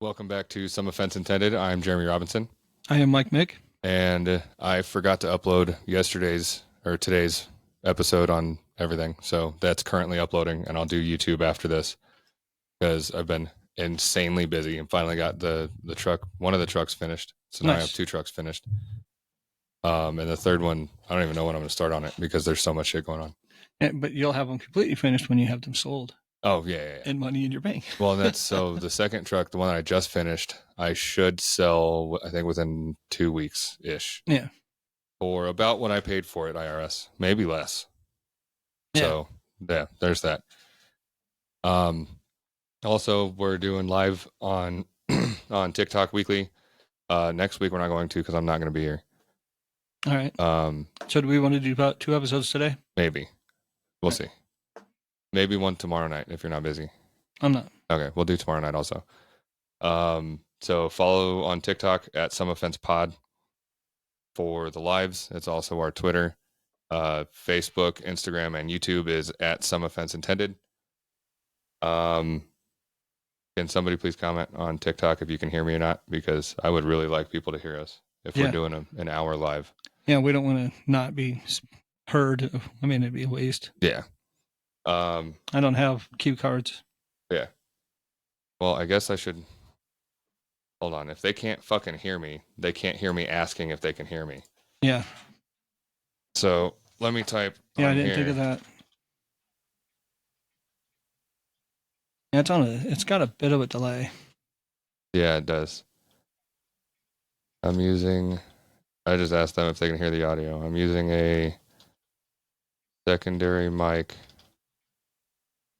Welcome back to Some Offense Intended. I'm Jeremy Robinson. I am Mike Mick. And I forgot to upload today's episode on everything. So that's currently uploading, and I'll do YouTube after this because I've been insanely busy and finally got one of the trucks finished. So now I have 2 trucks finished. And the third one, I don't even know when I'm going to start on it because there's so much shit going on. Yeah, but you'll have them completely finished when you have them sold. Oh, yeah. And money in your bank. Well, that's so the second truck, the one that I just finished, I should sell, I think, within 2 weeks-ish. Yeah. For about what I paid for it, IRS. Maybe less. Yeah. So, yeah, there's that. Also, we're doing live on on TikTok weekly. Next week, we're not going to because I'm not going to be here. All right. So do we want to do about 2 episodes today? Maybe. We'll see. Maybe one tomorrow night if you're not busy. I'm not. Okay, we'll do tomorrow night also. So follow on TikTok at Some Offense Pod for the lives. It's also our Twitter, Facebook, Instagram, and YouTube is at Some Offense Intended. Can somebody please comment on TikTok if you can hear me or not? Because I would really like people to hear us if we're doing an hour live. Yeah, we don't want to not be heard. I mean, it'd be a waste. Yeah. I don't have cue cards. Yeah. Well, I guess I should. Hold on. If they can't fucking hear me, they can't hear me asking if they can hear me. Yeah. So let me type. Yeah, I didn't think of that. Yeah, it's got a bit of a delay. Yeah, it does. I just asked them if they can hear the audio. I'm using a secondary mic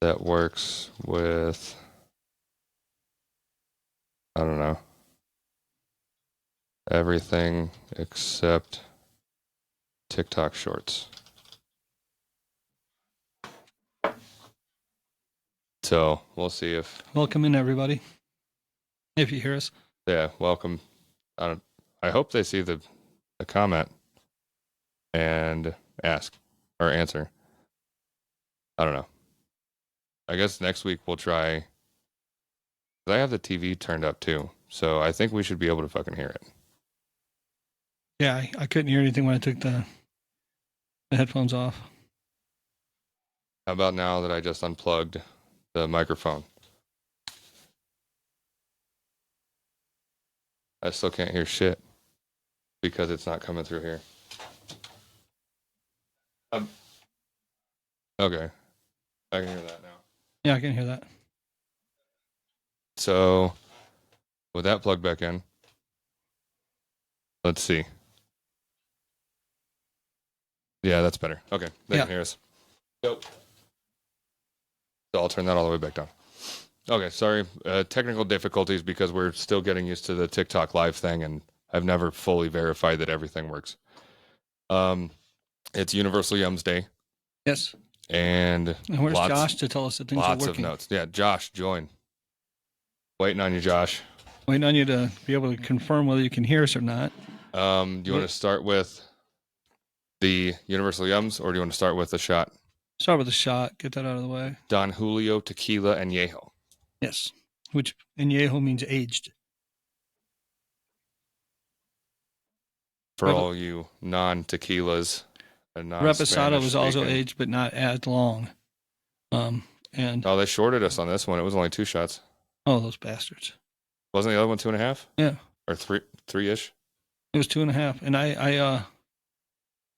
that works with, I don't know, everything except TikTok Shorts. So we'll see if. Welcome in, everybody. If you hear us. Yeah, welcome. I hope they see the comment and ask or answer. I don't know. I guess next week we'll try. I have the TV turned up too, so I think we should be able to fucking hear it. Yeah, I couldn't hear anything when I took the headphones off. How about now that I just unplugged the microphone? I still can't hear shit because it's not coming through here. Okay. I can hear that now. Yeah, I can hear that. So, with that plugged back in, let's see. Yeah, that's better. Okay, they can hear us. Nope. So I'll turn that all the way back down. Okay, sorry. Technical difficulties because we're still getting used to the TikTok live thing, and I've never fully verified that everything works. It's Universal Yums Day. Yes. And where's Josh to tell us that things are working? Lots of notes. Yeah, Josh, join. Waiting on you, Josh. Waiting on you to be able to confirm whether you can hear us or not. Do you want to start with the Universal Yums, or do you want to start with the shot? Start with the shot. Get that out of the way. Don Julio Tequila Añejo. Yes. Which Añejo means aged. For all you non-tequilas and Reposado was also aged, but not as long. And they shorted us on this one. It was only 2 shots. Oh, those bastards! Wasn't the other one 2.5? Yeah, or 3-ish. It was 2.5, and I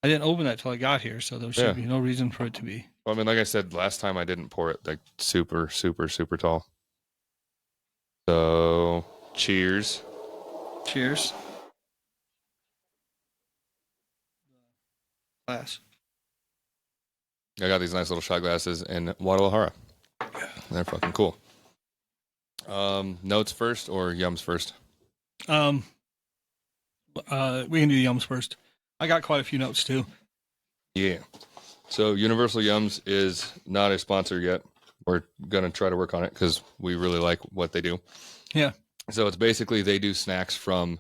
didn't open that till I got here, so there should be no reason for it to be. Well, I mean, like I said last time, I didn't pour it like super, super, super tall. So, cheers. Cheers. Glass. I got these nice little shot glasses in Guadalajara. Yeah. They're fucking cool. Notes first or Yums first? We can do Yums first. I got quite a few notes too. Yeah. So Universal Yums is not a sponsor yet. We're going to try to work on it because we really like what they do. Yeah. So it's basically they do snacks from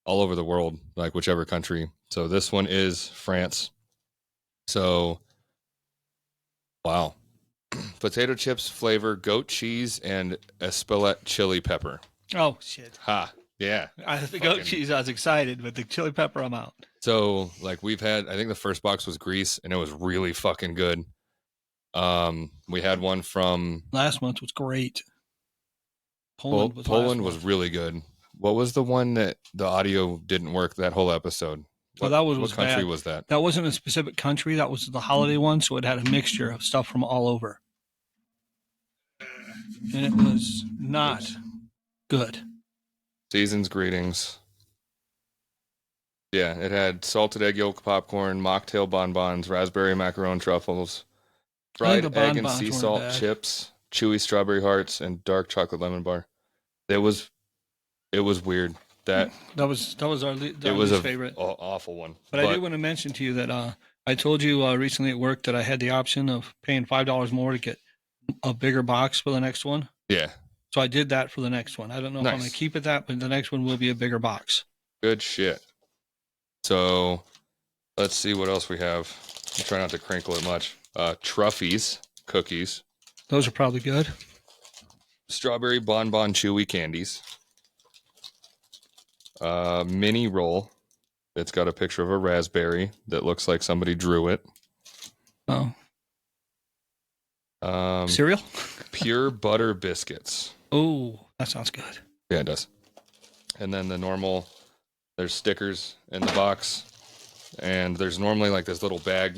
all over the world, like whichever country. So this one is France. So, wow. Potato chips flavor, goat cheese, and Espelette chili pepper. Oh shit! Ha. Yeah. The goat cheese, I was excited, but the chili pepper, I'm out. So like we've had, I think the first box was Greece, and it was really fucking good. We had one from Last month was great. Poland was really good. What was the one that the audio didn't work that whole episode? What country bad. was that? That wasn't a specific country. That was the holiday one, so it had a mixture of stuff from all over, and it was not good. Season's greetings. Yeah, it had salted egg yolk popcorn, mocktail bonbons, raspberry macaron truffles, fried egg and sea salt chips, chewy strawberry hearts, and dark chocolate lemon bar. It was weird. That was our least favorite. Awful one. But I did want to mention to you that I told you recently at work that I had the option of paying $5 more to get a bigger box for the next one. Yeah. So I did that for the next one. I don't know if I'm going to keep it that, but the next one will be a bigger box. Good shit. So let's see what else we have. I'm trying not to crinkle it much. Truffies cookies. Those are probably good. Strawberry bonbon chewy candies. Mini roll. It's got a picture of a raspberry that looks like somebody drew it. Oh. Cereal? Pure butter biscuits. Oh, that sounds good. Yeah, it does. And then the normal, there's stickers in the box. And there's normally like this little bag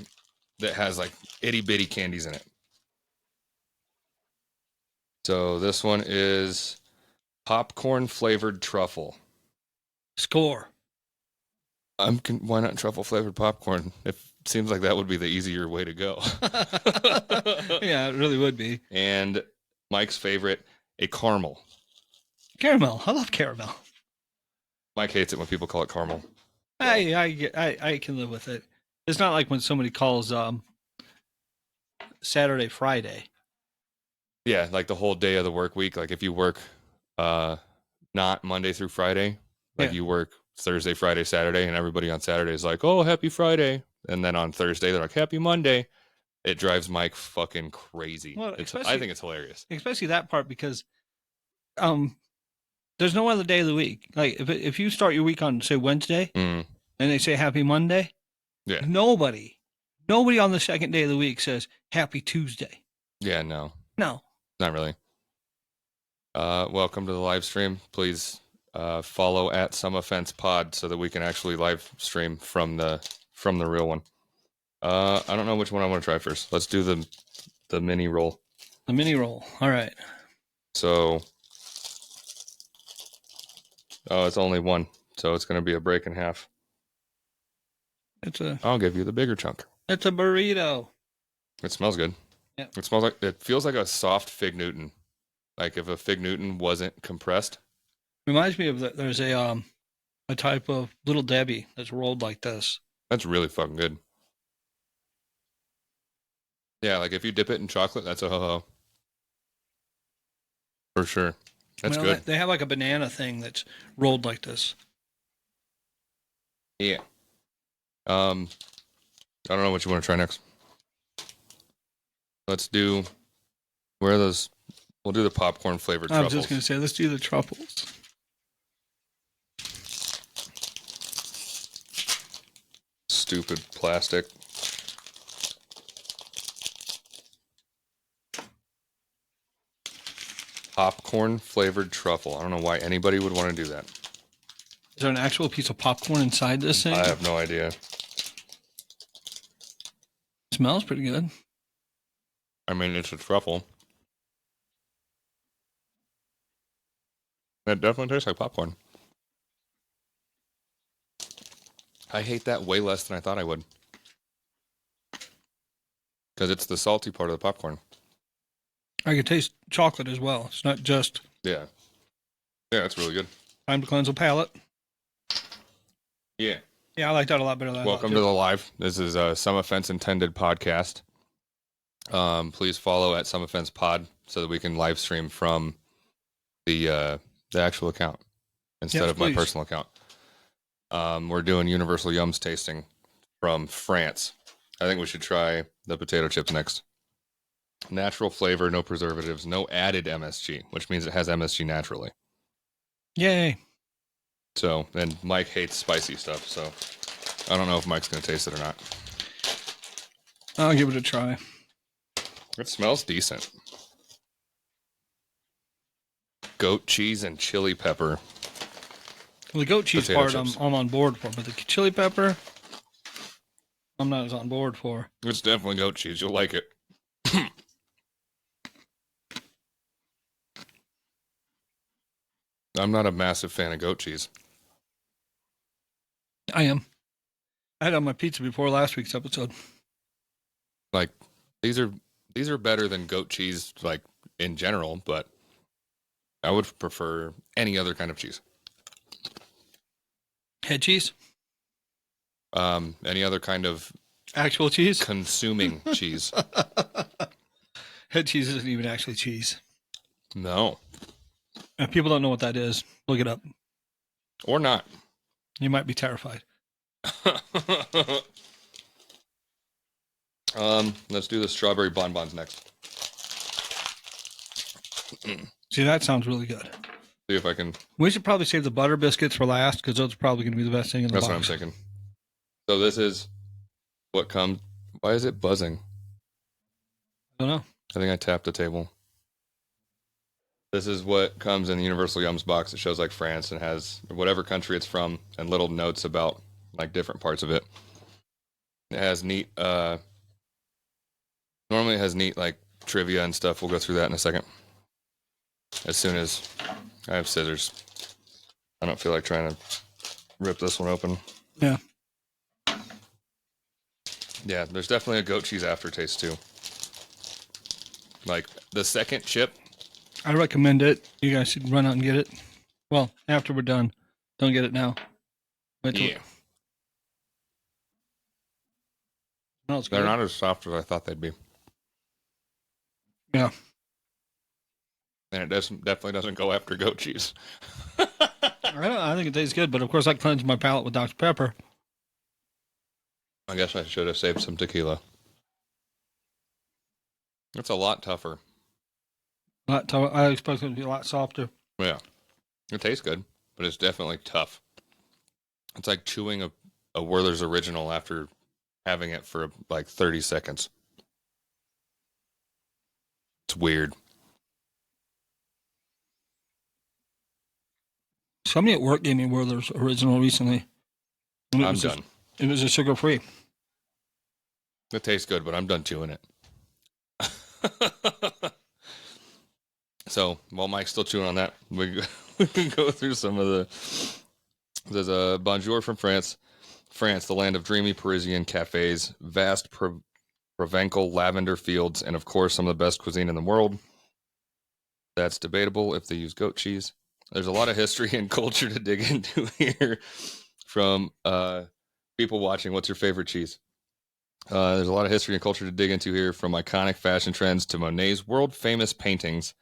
that has like itty bitty candies in it. So this one is popcorn flavored truffle. Score. Why not truffle flavored popcorn? It seems like that would be the easier way to go. Yeah, it really would be. And Mike's favorite, a caramel. Caramel. I love caramel. Mike hates it when people call it caramel. I can live with it. It's not like when somebody calls Saturday Friday. Yeah, like the whole day of the work week. Like if you work not Monday through Friday, like you work Thursday, Friday, Saturday, and everybody on Saturday is like, oh, happy Friday. And then on Thursday, they're like, happy Monday. It drives Mike fucking crazy. Well, I think it's hilarious. Especially that part because there's no other day of the week. Like if you start your week on, say, Wednesday, and they say happy Monday, nobody on the second day of the week says happy Tuesday. Yeah, no. No. Not really. Welcome to the live stream. Please follow at Some Offense Pod so that we can actually live stream from the real one. I don't know which one I want to try first. Let's do the mini roll. The mini roll. All right. So, it's only one, so it's going to be a break in half. I'll give you the bigger chunk. It's a burrito. It smells good. Yeah. It feels like a soft Fig Newton. Like if a Fig Newton wasn't compressed. Reminds me of there's a type of Little Debbie that's rolled like this. That's really fucking good. Yeah, like if you dip it in chocolate, that's a ho-ho. For sure. That's good. They have like a banana thing that's rolled like this. Yeah. I don't know what you want to try next. Let's do, where are those? We'll do the popcorn flavored truffles. I was just going to say, let's do the truffles. Stupid plastic. Popcorn flavored truffle. I don't know why anybody would want to do that. Is there an actual piece of popcorn inside this thing? I have no idea. It smells pretty good. I mean, it's a truffle. It definitely tastes like popcorn. I hate that way less than I thought I would. Because it's the salty part of the popcorn. I can taste chocolate as well. It's not just... Yeah. Yeah, it's really good. Time to cleanse the palate. Yeah. Yeah, I like that a lot better than Welcome to the live. This is a Some Offense Intended podcast. Please follow at Some Offense Pod so that we can live stream from the actual account instead of my personal account. We're doing Universal Yums tasting from France. I think we should try the potato chips next. Natural flavor, no preservatives, no added MSG, which means it has MSG naturally. Yay. So, and Mike hates spicy stuff, so I don't know if Mike's going to taste it or not. I'll give it a try. It smells decent. Goat cheese and chili pepper. Well, the goat cheese part I'm on board for, but the chili pepper, I'm not as on board for. It's definitely goat cheese. You'll like it. I'm not a massive fan of goat cheese. I am. I had it on my pizza before last week's episode. Like, these are better than goat cheese, like, in general, but I would prefer any other kind of cheese. Head cheese? Any other kind of actual cheese? Consuming cheese. Head cheese isn't even actually cheese. No. If people don't know what that is, look it up. Or not. You might be terrified. Let's do the strawberry bonbons next. See, that sounds really good. See if I can. We should probably save the butter biscuits for last because those are probably going to be the best thing in the box. That's what I'm thinking. So this is what comes. Why is it buzzing? I don't know. I think I tapped the table. This is what comes in the Universal Yums box. It shows like France and has whatever country it's from and little notes about like different parts of it. It has neat, normally it has neat like trivia and stuff. We'll go through that in a second. As soon as I have scissors. I don't feel like trying to rip this one open. Yeah. Yeah, there's definitely a goat cheese aftertaste too. Like the second chip. I recommend it. You guys should run out and get it. Well, after we're done. Don't get it now. Yeah. They're not as soft as I thought they'd be. Yeah. And it definitely doesn't go after goat cheese. I think it tastes good, but of course I cleansed my palate with Dr. Pepper. I guess I should have saved some tequila. It's a lot tougher. I expect it to be a lot softer. Yeah. It tastes good, but it's definitely tough. It's like chewing a Werther's Original after having it for like 30 seconds. It's weird. Somebody at work gave me Werther's Original recently. I'm done. It was a sugar-free. It tastes good, but I'm done chewing it. So, while Mike's still chewing on that, we can go through some of the... There's a bonjour from France. France, the land of dreamy Parisian cafes, vast Provencal lavender fields, and of course, some of the best cuisine in the world. That's debatable if they use goat cheese. There's a lot of history and culture to dig into here from people watching. What's your favorite cheese? There's a lot of history and culture to dig into here, from iconic fashion trends to Monet's world-famous paintings.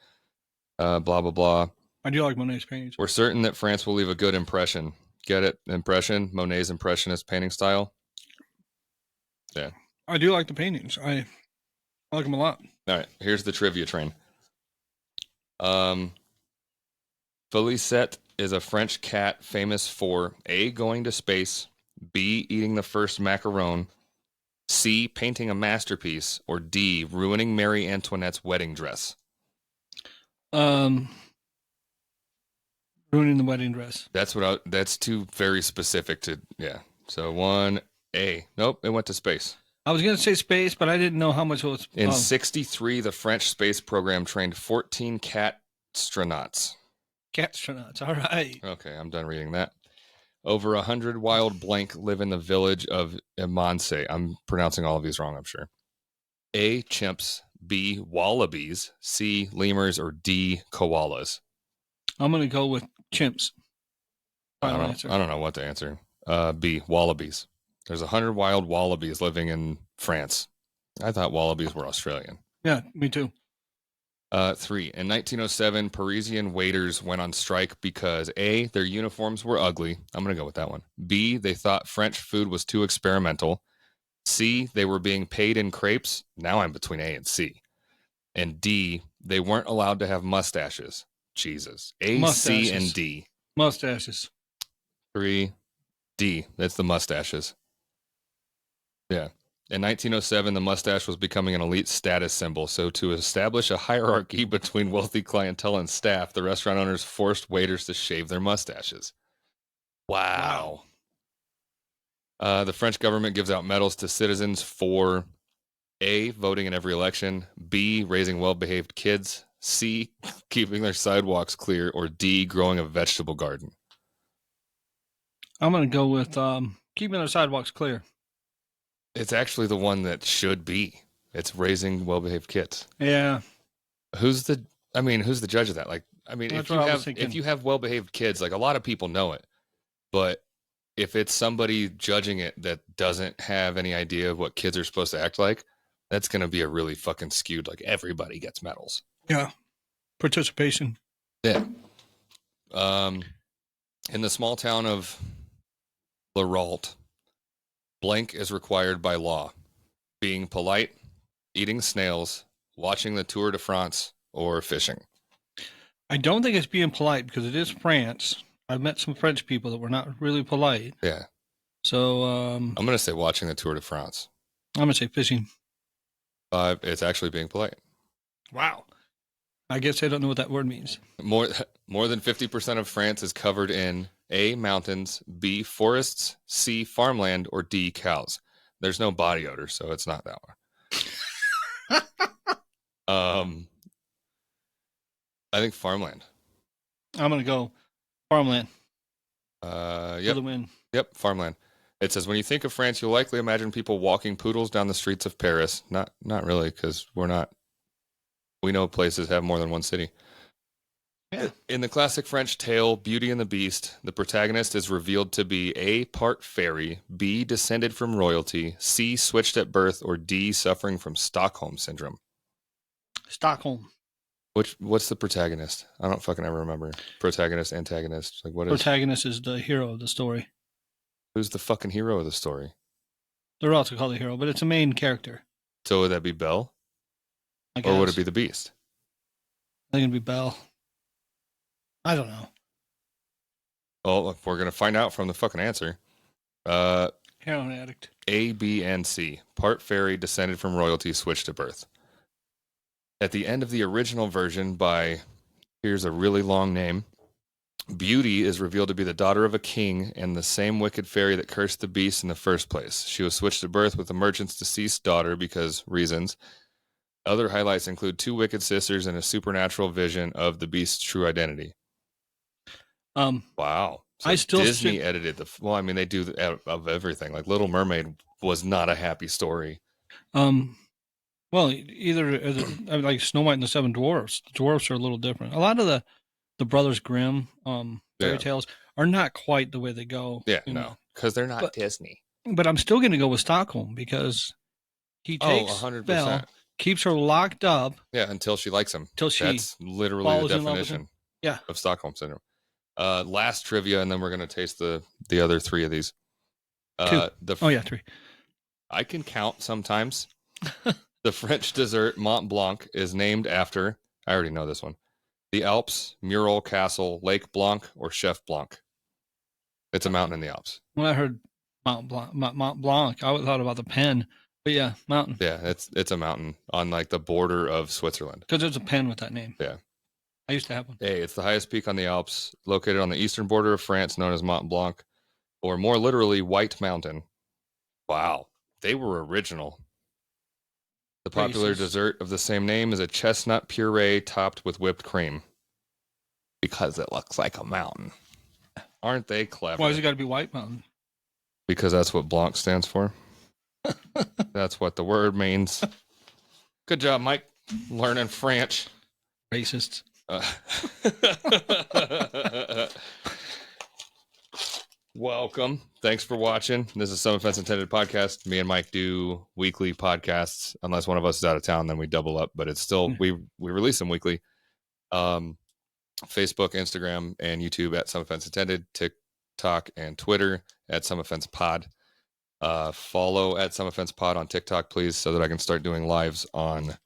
Blah, blah, blah. I do like Monet's paintings. We're certain that France will leave a good impression. Get it? Impression? Monet's impressionist painting style? Yeah. I do like the paintings. I like them a lot. All right. Here's the trivia train. Felicette is a French cat famous for A, going to space, B, eating the first macaron, C, painting a masterpiece, or D, ruining Marie Antoinette's wedding dress. Ruining the wedding dress. That's too very specific to, yeah. So 1A. Nope, it went to space. I was going to say space, but I didn't know how much it was. In 1963, the French space program trained 14 cat-astronauts. Cat-astronauts, all right. Okay, I'm done reading that. Over 100 wild blank live in the village of Imanse. I'm pronouncing all of these wrong, I'm sure. A, chimps. B, wallabies. C, lemurs. Or D, koalas. I'm going to go with chimps. I don't know what to answer. B, wallabies. There's 100 wild wallabies living in France. I thought wallabies were Australian. Yeah, me too. 3, in 1907, Parisian waiters went on strike because A, their uniforms were ugly. I'm going to go with that one. B, they thought French food was too experimental. C, they were being paid in crepes. Now I'm between A and C. And D, they weren't allowed to have mustaches. Jesus. A, mustaches. C, and D. Mustaches. 3, D. That's the mustaches. Yeah. In 1907, the mustache was becoming an elite status symbol. So, to establish a hierarchy between wealthy clientele and staff, the restaurant owners forced waiters to shave their mustaches. Wow. The French government gives out medals to citizens for A, voting in every election, B, raising well-behaved kids, C, keeping their sidewalks clear, or D, growing a vegetable garden. I'm going to go with keeping their sidewalks clear. It's actually the one that should be. It's raising well-behaved kids. Yeah. Who's the judge of that? Like, I mean, if you have well-behaved kids, like a lot of people know it, but if it's somebody judging it that doesn't have any idea of what kids are supposed to act like, that's going to be a really fucking skewed, like everybody gets medals. Yeah. Participation. Yeah. In the small town of Lerault, blank is required by law. Being polite, eating snails, watching the Tour de France, or fishing. I don't think it's being polite because it is France. I've met some French people that were not really polite. Yeah. So I'm going to say watching the Tour de France. I'm going to say fishing. It's actually being polite. Wow. I guess I don't know what that word means. More than 50% of France is covered in A, mountains, B, forests, C, farmland, or D, cows. There's no body odor, so it's not that one. I think farmland. I'm going to go farmland. Yep. For the win. Yep, farmland. It says, when you think of France, you'll likely imagine people walking poodles down the streets of Paris. Not really, because we know places have more than one city. Yeah. In the classic French tale, Beauty and the Beast, the protagonist is revealed to be A, part fairy, B, descended from royalty, C, switched at birth, or D, suffering from Stockholm syndrome. Stockholm. What's the protagonist? I don't fucking ever remember. Protagonist, antagonist. Like what is? Protagonist is the hero of the story. Who's the fucking hero of the story? They're also called the hero, but it's a main character. So would that be Belle? Or would it be the Beast? I think it'd be Belle. I don't know. Well, we're going to find out from the fucking answer. Heroin addict. A, B, and C. Part fairy, descended from royalty, switched to birth. At the end of the original version by, here's a really long name, Beauty is revealed to be the daughter of a king and the same wicked fairy that cursed the Beast in the first place. She was switched to birth with the merchant's deceased daughter because reasons. Other highlights include 2 wicked sisters and a supernatural vision of the Beast's true identity. Wow. So Disney edited they do of everything. Like Little Mermaid was not a happy story. Well, either like Snow White and the Seven Dwarfs. The dwarfs are a little different. A lot of the Brothers Grimm fairy tales are not quite the way they go. Yeah, no, because they're not Disney. But I'm still going to go with Stockholm because he takes 100%. Belle, keeps her locked up. Yeah, until she likes him. That's literally the definition of Stockholm Syndrome. Last trivia, and then we're going to taste the other 3 of these. 2. 3. I can count sometimes. The French dessert Mont Blanc is named after, I already know this one, the Alps, Mural Castle, Lake Blanc, or Chef Blanc. It's a mountain in the Alps. When I heard Mont Blanc, I thought about the pen. But yeah, mountain. Yeah, it's a mountain on like the border of Switzerland. Because there's a pen with that name. Yeah. I used to have one. It's the highest peak on the Alps, located on the eastern border of France, known as Mont Blanc, or more literally, White Mountain. Wow. They were original. The popular dessert of the same name is a chestnut puree topped with whipped cream. Because it looks like a mountain. Aren't they clever? Why has it got to be White Mountain? Because that's what Blanc stands for. That's what the word means. Good job, Mike. Learning French. Racists. Welcome. Thanks for watching. This is Some Offense Intended podcast. Me and Mike do weekly podcasts. Unless one of us is out of town, then we double up. But it's still we release them weekly. Facebook, Instagram, and YouTube at Some Offense Intended. TikTok and Twitter at Some Offense Pod. Follow at Some Offense Pod on TikTok, please, so that I can start doing lives on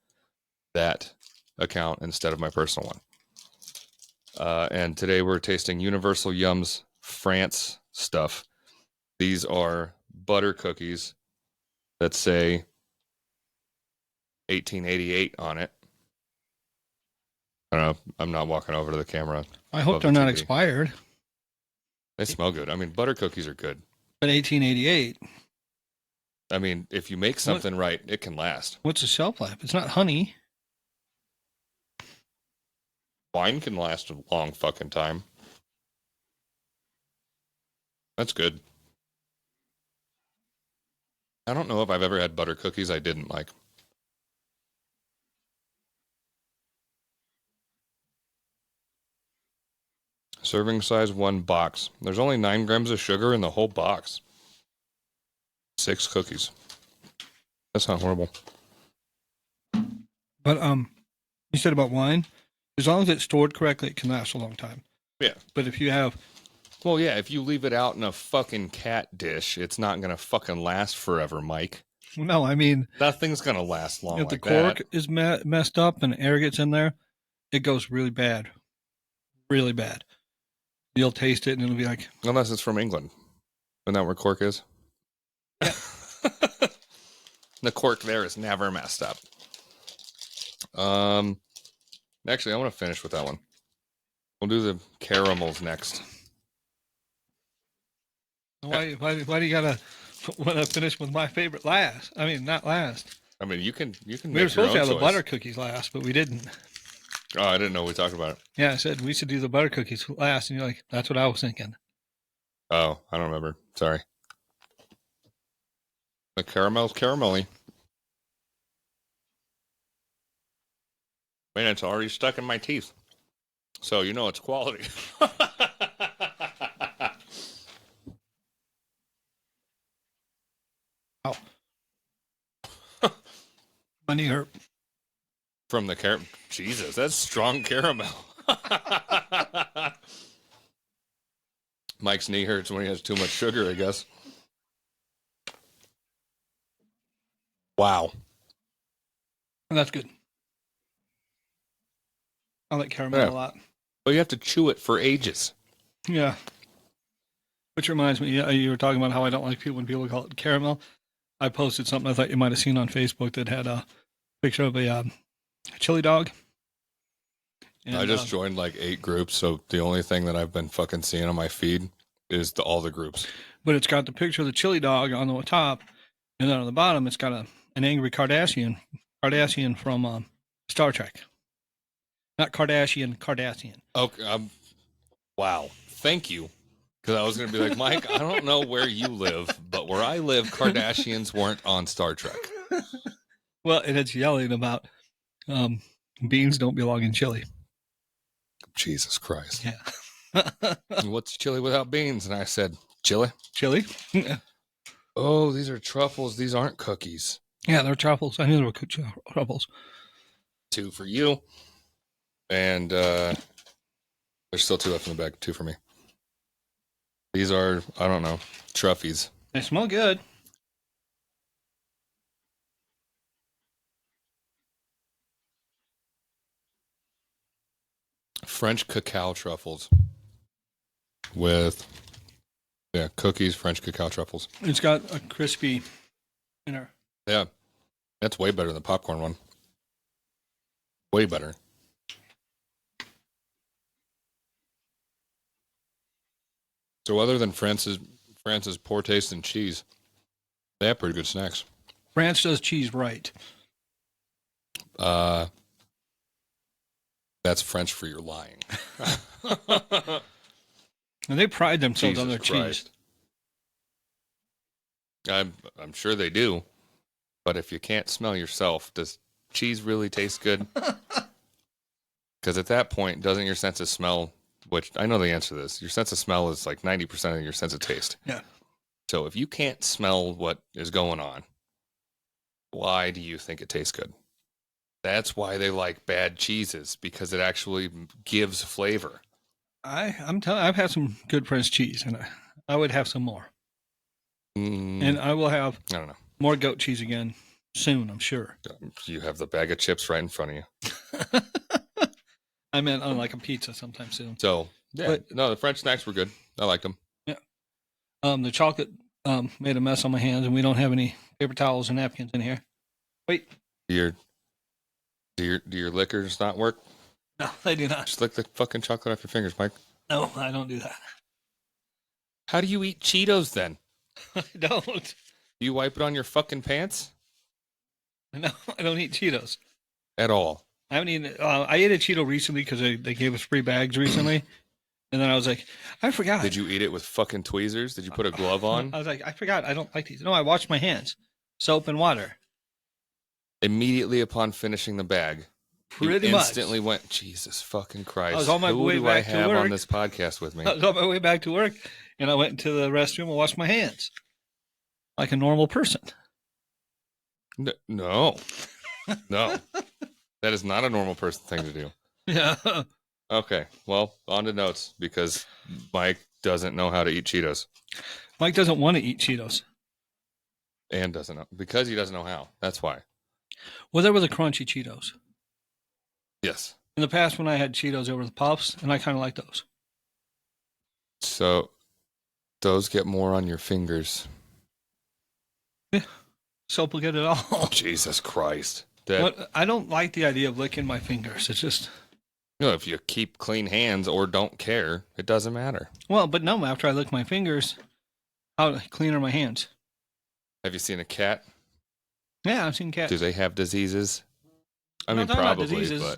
that account instead of my personal one. And today we're tasting Universal Yum's France stuff. These are butter cookies that say 1888 on it. I don't know. I'm not walking over to the camera. I hope they're not expired. They smell good. I mean, butter cookies are good. But 1888. I mean, if you make something right, it can last. What's the shelf life? It's not honey. Wine can last a long fucking time. That's good. I don't know if I've ever had butter cookies I didn't like. Serving size 1 box. There's only 9 grams of sugar in the whole box. 6 cookies. That's not horrible. But you said about wine, as long as it's stored correctly, it can last a long time. Yeah. But if you have... Well, yeah, if you leave it out in a fucking cat dish, it's not going to fucking last forever, Mike. No, I mean... Nothing's going to last long if the cork is messed up and air gets in there, it goes really bad. Really bad. You'll taste it and it'll be like... Unless it's from England. Isn't that where cork is? Yeah. The cork there is never messed up. Actually, I want to finish with that one. We'll do the caramels next. Why do you gotta want to finish with my favorite last? I mean, not last. I mean, you can. We were supposed to have the butter cookies last, but we didn't. Oh, I didn't know we talked about it. Yeah, I said we should do the butter cookies last, and you're like, "That's what I was thinking." Oh, I don't remember. Sorry. The caramel's caramelly. Man, it's already stuck in my teeth. So you know it's quality. Oh. My knee hurt. From the caramel. Jesus, that's strong caramel. Mike's knee hurts when he has too much sugar, I guess. Wow. That's good. I like caramel a lot. But you have to chew it for ages. Yeah. Which reminds me, you were talking about how I don't like people when people call it caramel. I posted something I thought you might have seen on Facebook that had a picture of a chili dog. And, I just joined like 8 groups, so the only thing that I've been fucking seeing on my feed is all the groups. But it's got the picture of the chili dog on the top, and then on the bottom it's got an angry Kardashian from Star Trek. Not Kardashian. Okay. Wow. Thank you. Because I was going to be like, Mike, I don't know where you live, but where I live, Kardashians weren't on Star Trek. Well, and it's yelling about beans don't belong in chili. Jesus Christ. Yeah. What's chili without beans? And I said, chili? Chili? Oh, these are truffles. These aren't cookies. Yeah, they're truffles. I knew they were truffles. 2 for you. And there's still 2 left in the bag. 2 for me. These are, I don't know, truffies. They smell good. French cacao truffles with, cookies, French cacao truffles. It's got a crispy inner. Yeah, that's way better than the popcorn one. Way better. So other than France's poor taste in cheese, they have pretty good snacks. France does cheese right. That's French for your lying. And they pride themselves on their Christ. Cheese. I'm sure they do. But if you can't smell yourself, does cheese really taste good? Because at that point, doesn't your sense of smell, which I know the answer to this, your sense of smell is like 90% of your sense of taste. Yeah. So if you can't smell what is going on, why do you think it tastes good? That's why they like bad cheeses, because it actually gives flavor. I'm telling. I've had some good French cheese, and I would have some more. And I will have. I don't know. More goat cheese again soon, I'm sure. You have the bag of chips right in front of you. I meant on like a pizza sometime soon. So yeah, the French snacks were good. I liked them. Yeah. The chocolate made a mess on my hands, and we don't have any paper towels and napkins in here. Wait. Do your liquors not work? No, they do not. Just lick the fucking chocolate off your fingers, Mike. No, I don't do that. How do you eat Cheetos then? I don't. Do you wipe it on your fucking pants? No, I don't eat Cheetos. At all. I haven't eaten. I ate a Cheeto recently because they gave us free bags recently. And then I was like, I forgot. Did you eat it with fucking tweezers? Did you put a glove on? I was like, I forgot. I don't like these. No, I washed my hands. Soap and water. Immediately upon finishing the bag. Pretty much. Instantly went, Jesus fucking Christ. I was on my way back to work. Who do I have on this podcast with me? I was on my way back to work, and I went into the restroom and washed my hands. Like a normal person. No. No. That is not a normal person thing to do. Yeah. Okay. Well, on to notes, because Mike doesn't know how to eat Cheetos. Mike doesn't want to eat Cheetos. And doesn't know. Because he doesn't know how. That's why. Well, there were the crunchy Cheetos. Yes. In the past, when I had Cheetos, there were the Puffs, and I kind of like those. So, those get more on your fingers. Yeah. Soap will get it all. Jesus Christ. I don't like the idea of licking my fingers. It's just... if you keep clean hands or don't care, it doesn't matter. Well, but no, after I lick my fingers, how clean are my hands? Have you seen a cat? Yeah, I've seen cats. Do they have diseases? I mean, probably, diseases,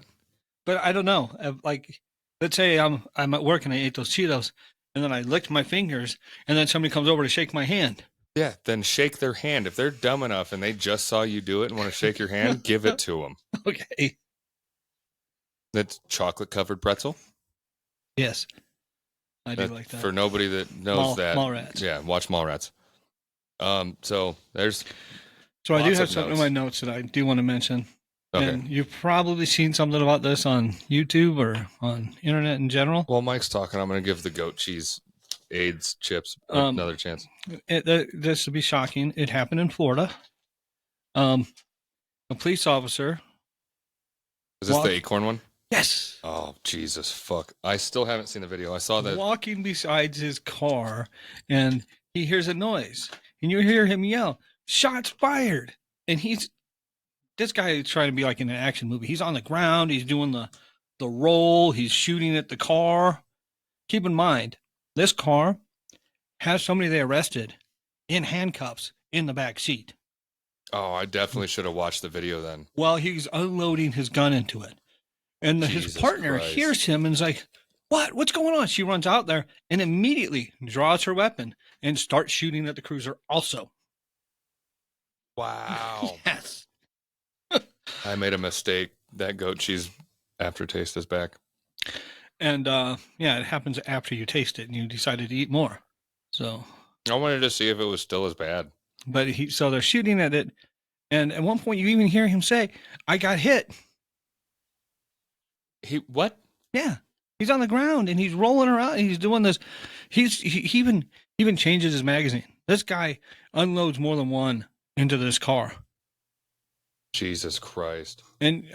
but I don't know. Like, let's say I'm at work and I ate those Cheetos, and then I licked my fingers, and then somebody comes over to shake my hand. Yeah, then shake their hand. If they're dumb enough and they just saw you do it and want to shake your hand, give it to them. Okay. That's chocolate-covered pretzel? Yes. I do like that. For nobody that knows that. Mallrats. Yeah, watch Mallrats. So there's... So I do have something in my notes that I do want to mention. Okay. And you've probably seen something about this on YouTube or on internet in general. While Mike's talking, I'm going to give the goat cheese AIDS chips another chance. This will be shocking. It happened in Florida. A police officer. Is this the Acorn one? Yes. Oh, Jesus, fuck. I still haven't seen the video. I saw that. Walking beside his car, and he hears a noise. And you hear him yell, "Shots fired!" And this guy is trying to be like in an action movie. He's on the ground. He's doing the roll. He's shooting at the car. Keep in mind, this car has somebody they arrested in handcuffs in the back seat. Oh, I definitely should have watched the video then. While he's unloading his gun into it. And his partner hears him and is like, What's going on? She runs out there and immediately draws her weapon and starts shooting at the cruiser also. Wow. Yes. I made a mistake. That goat cheese aftertaste is back. And it happens after you taste it and you decided to eat more. So I wanted to see if it was still as bad. But so they're shooting at it, and at one point you even hear him say, "I got hit." What? Yeah, he's on the ground and he's rolling around. And he's doing this. He even changes his magazine. This guy unloads more than one into this car. Jesus Christ. And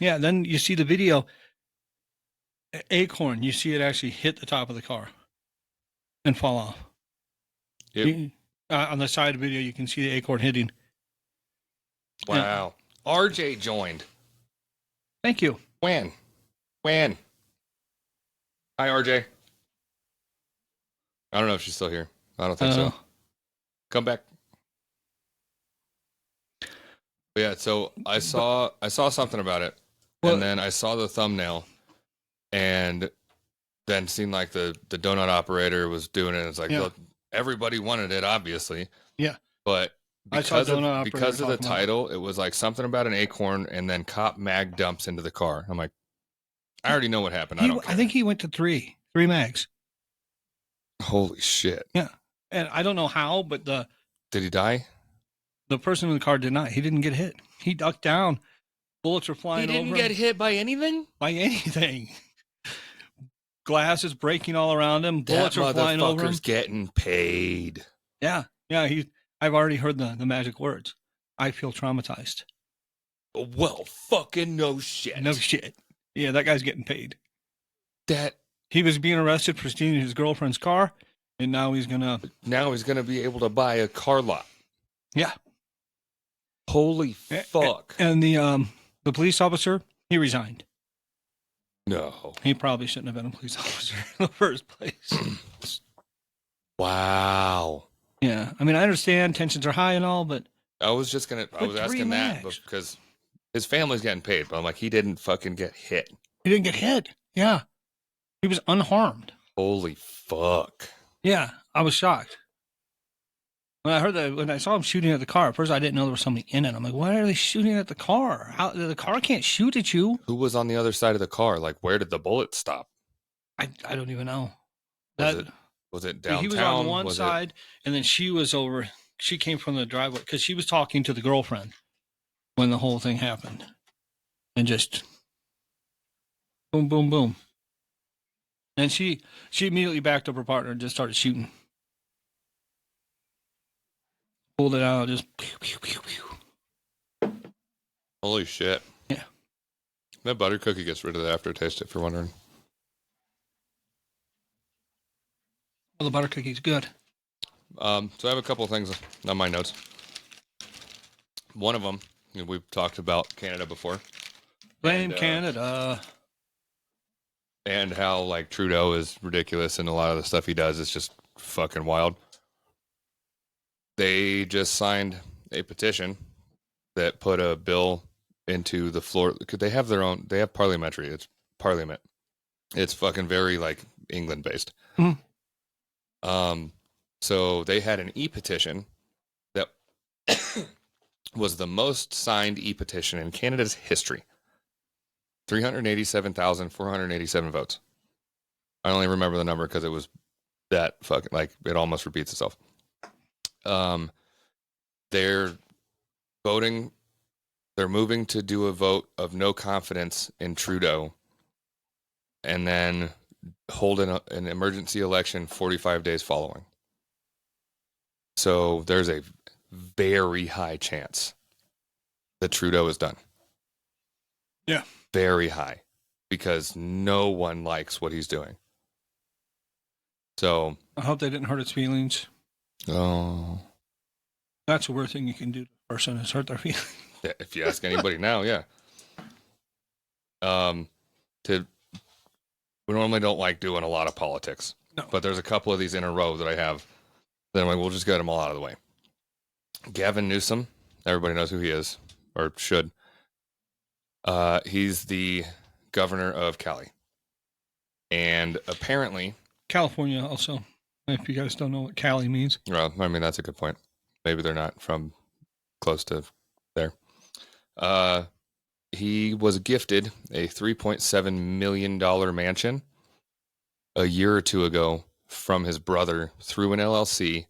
then you see the video. Acorn, you see it actually hit the top of the car and fall off. Yep. On the side of the video, you can see the Acorn hitting. Wow. Yeah. RJ joined. Thank you. When? Hi, RJ. I don't know if she's still here. I don't think so. Come back. But yeah, so I saw something about it, and then I saw the thumbnail, and then seen like the donut operator was doing it. It's like, look, everybody wanted it, obviously. Yeah. But because of the title, it was like something about an acorn, and then cop mag dumps into the car. I'm like, I already know what happened. I think he went to three mags. Holy shit. Yeah. And I don't know how, but did he die? The person in the car did not. He didn't get hit. He ducked down. Bullets were flying over. He didn't get hit by anything? By anything. Glass is breaking all around him. Bullets are flying over him. Motherfucker's getting paid. Yeah. Yeah. I've already heard the magic words. I feel traumatized. Well, fucking no shit. No shit. Yeah, that guy's getting paid. That He was being arrested for stealing his girlfriend's car, and now he's gonna. now he's gonna be able to buy a car lot. Yeah. Holy fuck! And the police officer, he resigned. No. He probably shouldn't have been a police officer in the first place. Wow. Yeah, I mean, I understand tensions are high and all, but I was asking that relax. because his family's getting paid, but I'm like, he didn't fucking get hit. he didn't get hit. Yeah, he was unharmed. Holy fuck. Yeah, I was shocked. When I heard that, when I saw him shooting at the car, at first I didn't know there was somebody in it. I'm like, why are they shooting at the car? How the car can't shoot at you? Who was on the other side of the car? Like, where did the bullet stop? I don't even know. Was it downtown? He was on one Was side, and then she was over. She came from the driveway because she was talking to the girlfriend when the whole thing happened, and just boom, boom, boom. And she immediately backed up her partner and just started shooting. Pulled it out, just pew, pew, pew, pew. Holy shit. Yeah. That butter cookie gets rid of the aftertaste, if you're wondering. Well, the butter cookie's good. So I have a couple of things on my notes. One of them, we've talked about Canada before. Blame Canada. And how, like, Trudeau is ridiculous and a lot of the stuff he does is just fucking wild. They just signed a petition that put a bill into the floor. They have parliamentary. It's parliament. It's fucking very, like, England based. Mm-hmm. So they had an e-petition that was the most signed e-petition in Canada's history. 387,487 votes. I only remember the number because it was that fucking, like, it almost repeats itself. They're moving to do a vote of no confidence in Trudeau and then hold an emergency election 45 days following. So there's a very high chance that Trudeau is done. Yeah. Very high, because no one likes what he's doing. So I hope they didn't hurt its feelings. Oh. That's the worst thing you can do to a person is hurt their feelings. Yeah, if you ask anybody now, yeah. We normally don't like doing a lot of politics. No. But there's a couple of these in a row that I have. Then we'll just get them all out of the way. Gavin Newsom, everybody knows who he is, or should. He's the governor of Cali. And apparently... California also, if you guys don't know what Cali means. Well, I mean, that's a good point. Maybe they're not from close to there. He was gifted a $3.7 million mansion a year or two ago from his brother through an LLC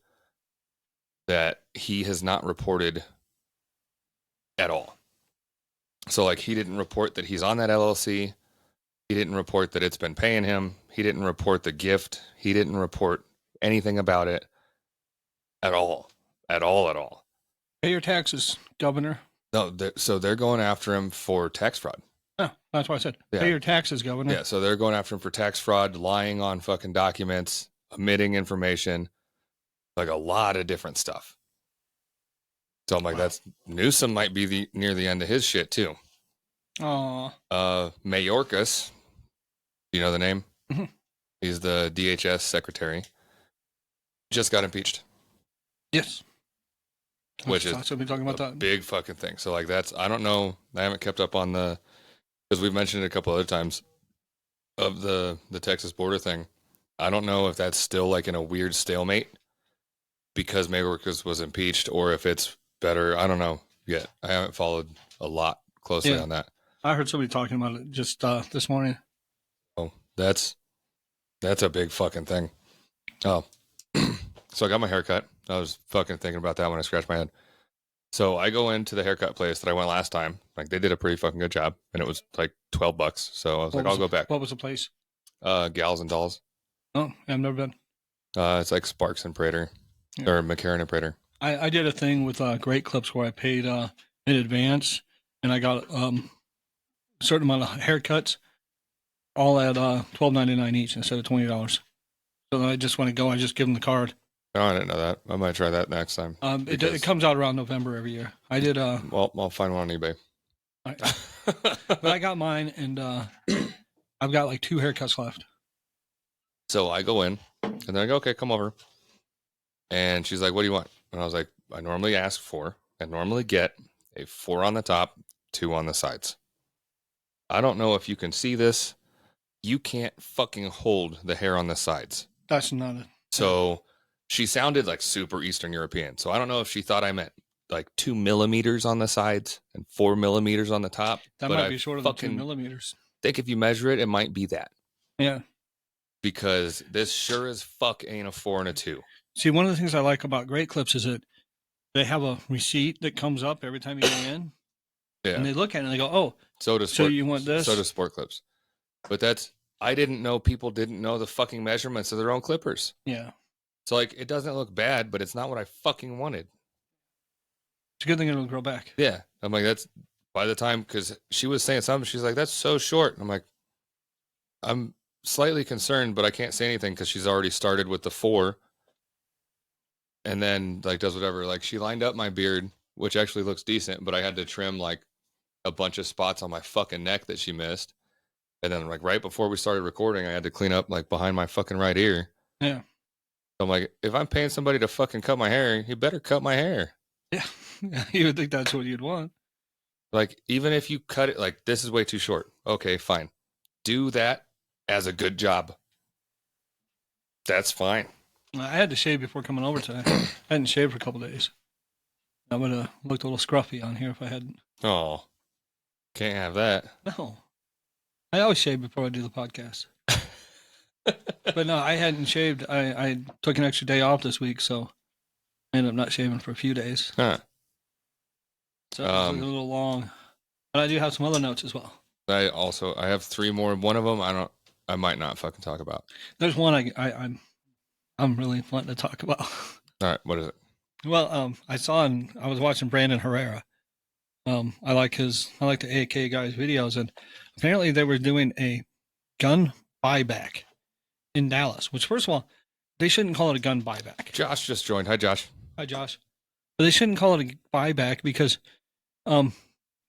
that he has not reported at all. So, like, he didn't report that he's on that LLC. He didn't report that it's been paying him. He didn't report the gift. He didn't report anything about it at all. At all. Pay your taxes, governor. No, so they're going after him for tax fraud. Oh, that's why I said Yeah. pay your taxes, governor. Yeah, so they're going after him for tax fraud, lying on fucking documents, omitting information, like a lot of different stuff. So I'm like, that's Newsom might be near the end of his shit too. Aw. Mayorkas, you know the name? Mm-hmm. He's the DHS secretary. Just got impeached. Yes. Which is somebody talking about that. Big fucking thing. So, like, I don't know. I haven't kept up on because we've mentioned it a couple other times of the Texas border thing. I don't know if that's still like in a weird stalemate because Mayorkas was impeached, or if it's better. I don't know yet. I haven't followed a lot closely on that. I heard somebody talking about it just this morning. Oh, that's a big fucking thing. Oh, so I got my haircut. I was fucking thinking about that when I scratched my head. So I go into the haircut place that I went last time. Like, they did a pretty fucking good job, and it was like $12. So I was I'll go back. What was the place? Gals and Dolls. Oh, I've never been. It's like Sparks and Prater, or McCarran and Prater. I did a thing with Great Clips where I paid in advance, and I got a certain amount of haircuts, all at $12.99 each instead of $20. So then I just want to go. I just give them the card. Oh, I didn't know that. I might try that next time. It comes out around November every year. I did. Well, I'll find one on eBay. But I got mine, and I've got like 2 haircuts left. So I go in, and then I go, okay, come over. And she's like, what do you want? And I was like, I normally ask for and normally get a 4 on the top, 2 on the sides. I don't know if you can see this. You can't fucking hold the hair on the sides. That's not it. So she sounded like super Eastern European. So I don't know if she thought I meant like 2 millimeters on the sides and 4 millimeters on the top. That might be shorter than 2 millimeters. I think if you measure it, it might be that. Yeah. Because this sure as fuck ain't a 4 and a 2. See, one of the things I like about Great Clips is that they have a receipt that comes up every time you go in. Yeah. And they look at it and they go, oh, so you want this? So does Sport Clips. But I didn't know people didn't know the fucking measurements of their own clippers. Yeah. So like, it doesn't look bad, but it's not what I fucking wanted. It's a good thing it'll grow back. Yeah. I'm like, that's by the time, because she was saying something, she's like, that's so short. I'm like, I'm slightly concerned, but I can't say anything because she's already started with the 4 and then like does whatever. Like she lined up my beard, which actually looks decent, but I had to trim like a bunch of spots on my fucking neck that she missed. And then like right before we started recording, I had to clean up like behind my fucking right ear. Yeah. So I'm like, if I'm paying somebody to fucking cut my hair, you better cut my hair. Yeah. You would think that's what you'd want. Like, even if you cut it, like, this is way too short. Okay, fine. Do that as a good job. That's fine. I had to shave before coming over today. I hadn't shaved for a couple of days. I would have looked a little scruffy on here if I hadn't. Oh, can't have that. No. I always shave before I do the podcast. But no, I hadn't shaved. I took an extra day off this week, so I ended up not shaving for a few days. Huh. So it was a little long. But I do have some other notes as well. I have 3 more. One of them I might not fucking talk about. There's one I'm really wanting to talk about. All right, what is it? Well, I was watching Brandon Herrera. I like the AK guys' videos, and apparently they were doing a gun buyback in Dallas, which first of all, they shouldn't call it a gun buyback. Josh just joined. Hi, Josh. Hi, Josh. But they shouldn't call it a buyback because,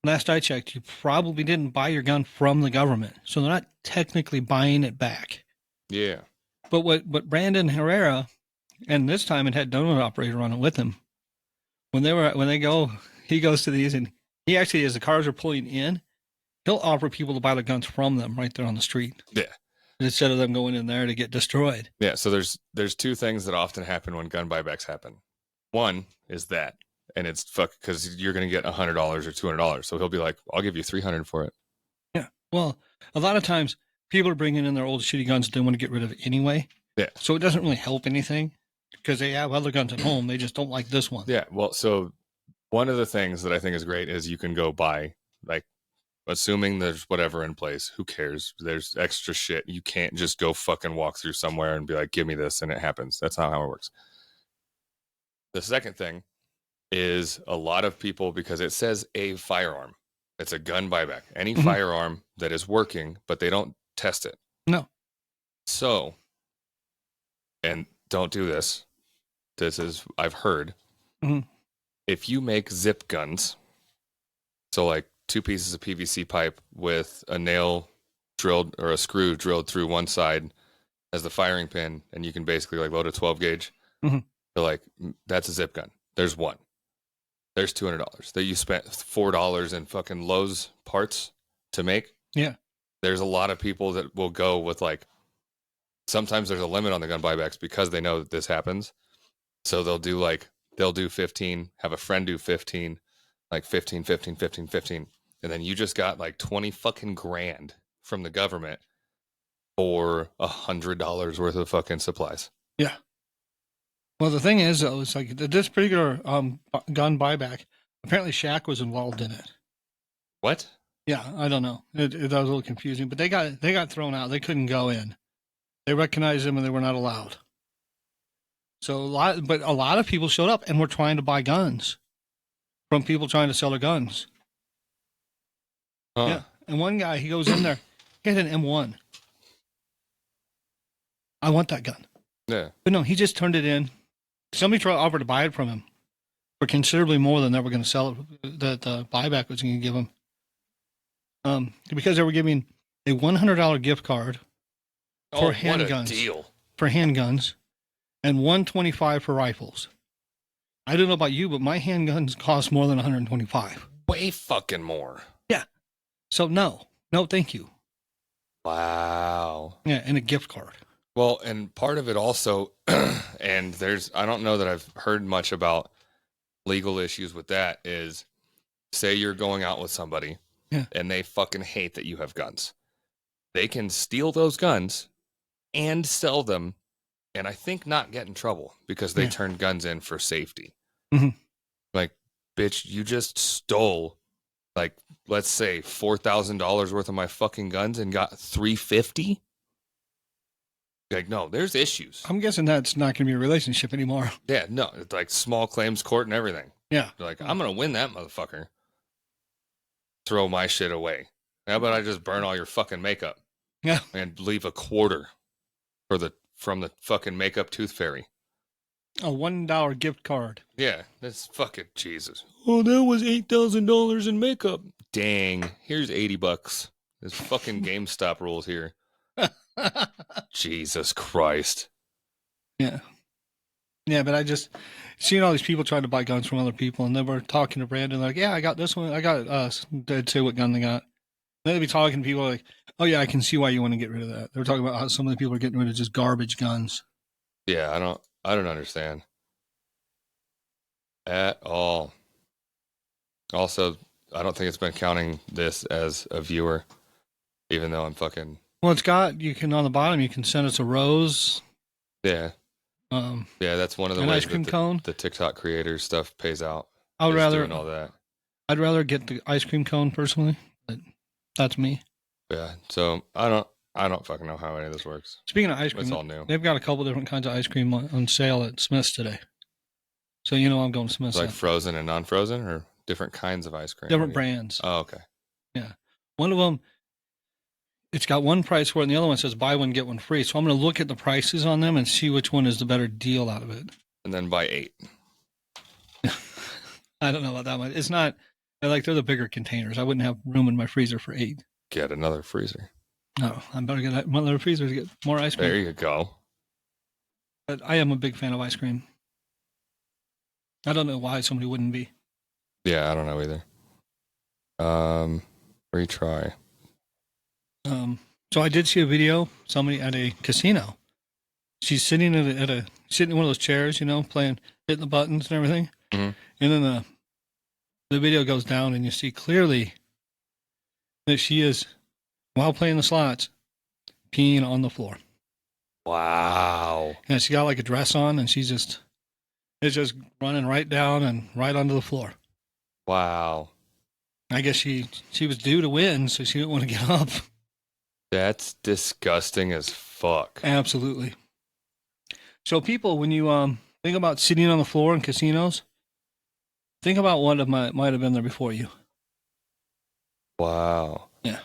last I checked, you probably didn't buy your gun from the government, so they're not technically buying it back. Yeah. But what Brandon Herrera, and this time it had donut operator on it with him. He goes to these, and he actually, as the cars are pulling in, he'll offer people to buy the guns from them right there on the street. Yeah. Instead of them going in there to get destroyed. Yeah. So there's 2 things that often happen when gun buybacks happen. One is that, and it's because you're going to get $100 or $200. So he'll be like, I'll give you $300 for it. Yeah. Well, a lot of times people are bringing in their old shitty guns that they want to get rid of anyway. Yeah. So it doesn't really help anything because they have other guns at home. They just don't like this one. Yeah. Well, so one of the things that I think is great is you can go buy, like, assuming there's whatever in place, who cares? There's extra shit. You can't just go fucking walk through somewhere and be like, give me this, and it happens. That's not how it works. The second thing is a lot of people, because it says a firearm, it's a gun buyback. Any firearm that is working, but they don't test it. No. So, and don't do this. This is, I've heard. Mm-hmm. If you make zip guns, so like 2 pieces of PVC pipe with a nail drilled or a screw drilled through one side as the firing pin, and you can basically like load a 12 gauge. Mm-hmm. They're like, that's a zip gun. There's one. There's $200 that you spent $4 in fucking Lowe's parts to make. Yeah. There's a lot of people that will go with like, sometimes there's a limit on the gun buybacks because they know that this happens. So they'll do 15, have a friend do 15, like 15, 15, 15, 15. And then you just got like 20 fucking grand from the government for $100 worth of fucking supplies. Yeah. Well, the thing is, though, it's like this particular gun buyback, apparently Shaq was involved in it. What? Yeah, I don't know. That was a little confusing, but they got thrown out. They couldn't go in. They recognized them and they were not allowed. So a lot of people showed up and were trying to buy guns from people trying to sell their guns. Huh. Yeah. And one guy, he goes in there, he had an M1. I want that gun. Yeah. But no, he just turned it in. Somebody offered to buy it from him for considerably more than they were going to sell it, that the buyback was going to give him. Because they were giving a $100 gift card for handguns. What a deal. For handguns and $125 for rifles. I don't know about you, but my handguns cost more than $125. Way fucking more. Yeah. So no, thank you. Wow. Yeah, and a gift card. Well, and part of it also, and I don't know that I've heard much about legal issues with that, is say you're going out with somebody and they fucking hate that you have guns. They can steal those guns and sell them, and I think not get in trouble because they turned guns in for safety. Mm-hmm. Like, bitch, you just stole, like, let's say $4,000 worth of my fucking guns and got $350. Like, no, there's issues. I'm guessing that's not going to be a relationship anymore. Yeah, no, it's like small claims court and everything. Yeah. They're like, I'm going to win that motherfucker. Throw my shit away. How about I just burn all your fucking makeup? Yeah. And leave a quarter from the fucking makeup tooth fairy. A $1 gift card. Yeah, that's fucking Jesus. Oh, that was $8,000 in makeup. Dang, here's $80. There's fucking GameStop rules here. Jesus Christ. Yeah. Yeah, but I just seen all these people trying to buy guns from other people, and they were talking to Brandon like, yeah, I got this one. I got they'd say what gun they got. Then they'd be talking to people like, oh yeah, I can see why you want to get rid of that. They're talking about how some of the people are getting rid of just garbage guns. Yeah, I don't understand at all. Also, I don't think it's been counting this as a viewer, even though I'm fucking. Well, it's got, you can, on the bottom, you can send us a rose. Yeah. Yeah, that's one of the an ways ice cream that cone. The TikTok creator stuff pays out. I'd rather doing all that. I'd rather get the ice cream cone personally, but that's me. Yeah. So I don't fucking know how any of this works. Speaking of ice cream, It's all new. They've got a couple different kinds of ice cream on sale at Smith's today. So you know I'm going to Smith's. Like frozen and non-frozen, or different kinds of ice cream. Different brands. Oh, okay. Yeah. One of them, it's got one price for it, and the other one says buy one, get one free. So I'm going to look at the prices on them and see which one is the better deal out of it. And then buy 8. I don't know about that much. It's not, they're the bigger containers. I wouldn't have room in my freezer for 8. Get another freezer. No, I better get another freezer to get more ice cream. There you go. But I am a big fan of ice cream. I don't know why somebody wouldn't be. Yeah, I don't know either. Retry. So I did see a video, somebody at a casino. She's sitting sitting in one of those chairs, hitting the buttons and everything. Mm-hmm. And then the video goes down and you see clearly that she is, while playing the slots, peeing on the floor. Wow. And she got like a dress on and it's just running right down and right onto the floor. Wow. I guess she was due to win, so she didn't want to get up. That's disgusting as fuck. Absolutely. So people, when you think about sitting on the floor in casinos, think about what might have been there before you. Wow. Yeah.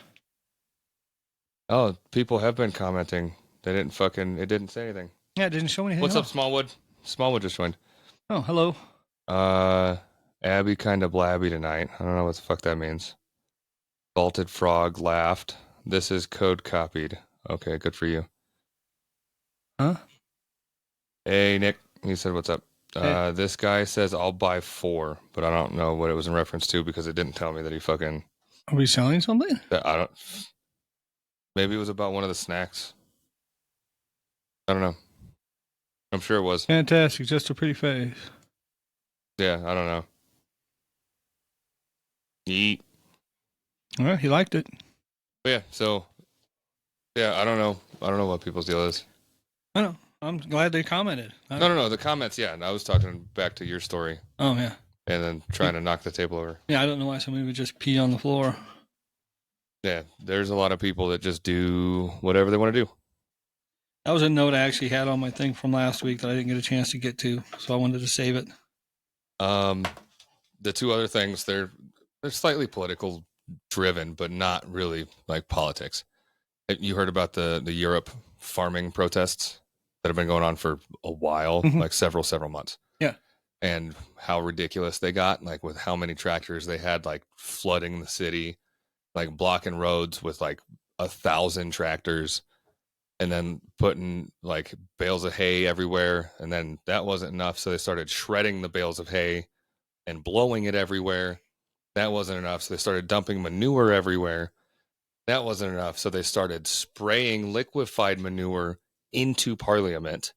Oh, people have been commenting. It didn't say anything. Yeah, it didn't show anything. What's up, Smallwood? Smallwood just joined. Oh, hello. Abby kind of blabby tonight. I don't know what the fuck that means. Salted Frog laughed. This is code copied. Okay, good for you. Huh? Hey, Nick. He said, what's up? Hey. This guy says I'll buy 4, but I don't know what it was in reference to because it didn't tell me that he fucking... Are we selling something? Maybe it was about one of the snacks. I don't know. I'm sure it was. Fantastic. Just a pretty face. Yeah, I don't know. Yeet. Well, he liked it. But yeah, so... Yeah, I don't know. I don't know what people's deal is. I know. I'm glad they commented. No. The comments, yeah. And I was talking back to your story. Oh, yeah. And then trying to knock the table over. Yeah, I don't know why somebody would just pee on the floor. Yeah, there's a lot of people that just do whatever they want to do. That was a note I actually had on my thing from last week that I didn't get a chance to get to, so I wanted to save it. The 2 other things, they're slightly political driven, but not really like politics. You heard about the Europe farming protests that have been going on for a while, Mhm. like several months. Yeah. And how ridiculous they got, like with how many tractors they had, like flooding the city, like blocking roads with like 1,000 tractors, and then putting like bales of hay everywhere. And then that wasn't enough, so they started shredding the bales of hay and blowing it everywhere. That wasn't enough, so they started dumping manure everywhere. That wasn't enough, so they started spraying liquefied manure into Parliament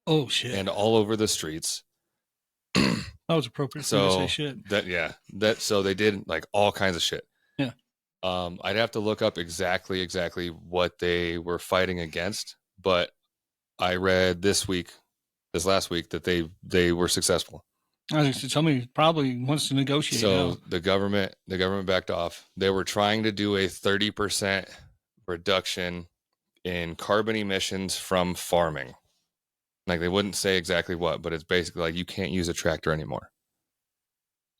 Oh shit. and all over the streets. That was appropriate for you to say So shit. so they did like all kinds of shit. Yeah. I'd have to look up exactly what they were fighting against, but I read this last week, that they were successful. I was tell me probably wants to negotiate. So now. the government backed off. They were trying to do a 30% reduction in carbon emissions from farming. Like they wouldn't say exactly what, but it's basically like you can't use a tractor anymore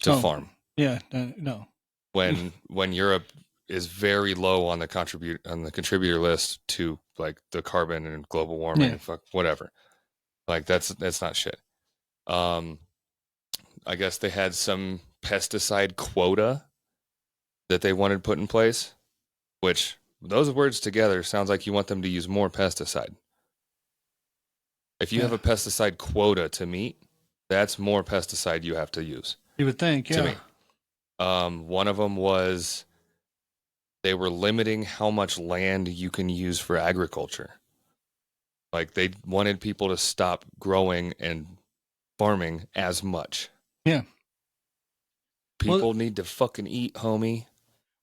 to farm. Yeah, no. When Europe is very low on the contributor list to like the carbon and global warming, whatever. Like that's not shit. I guess they had some pesticide quota that they wanted put in place, which those words together sounds like you want them to use more pesticide. If you have a pesticide quota to meet, that's more pesticide you have to use. You would think, yeah. To me. One of them was they were limiting how much land you can use for agriculture. Like they wanted people to stop growing and farming as much. Yeah. People need to fucking eat, homie.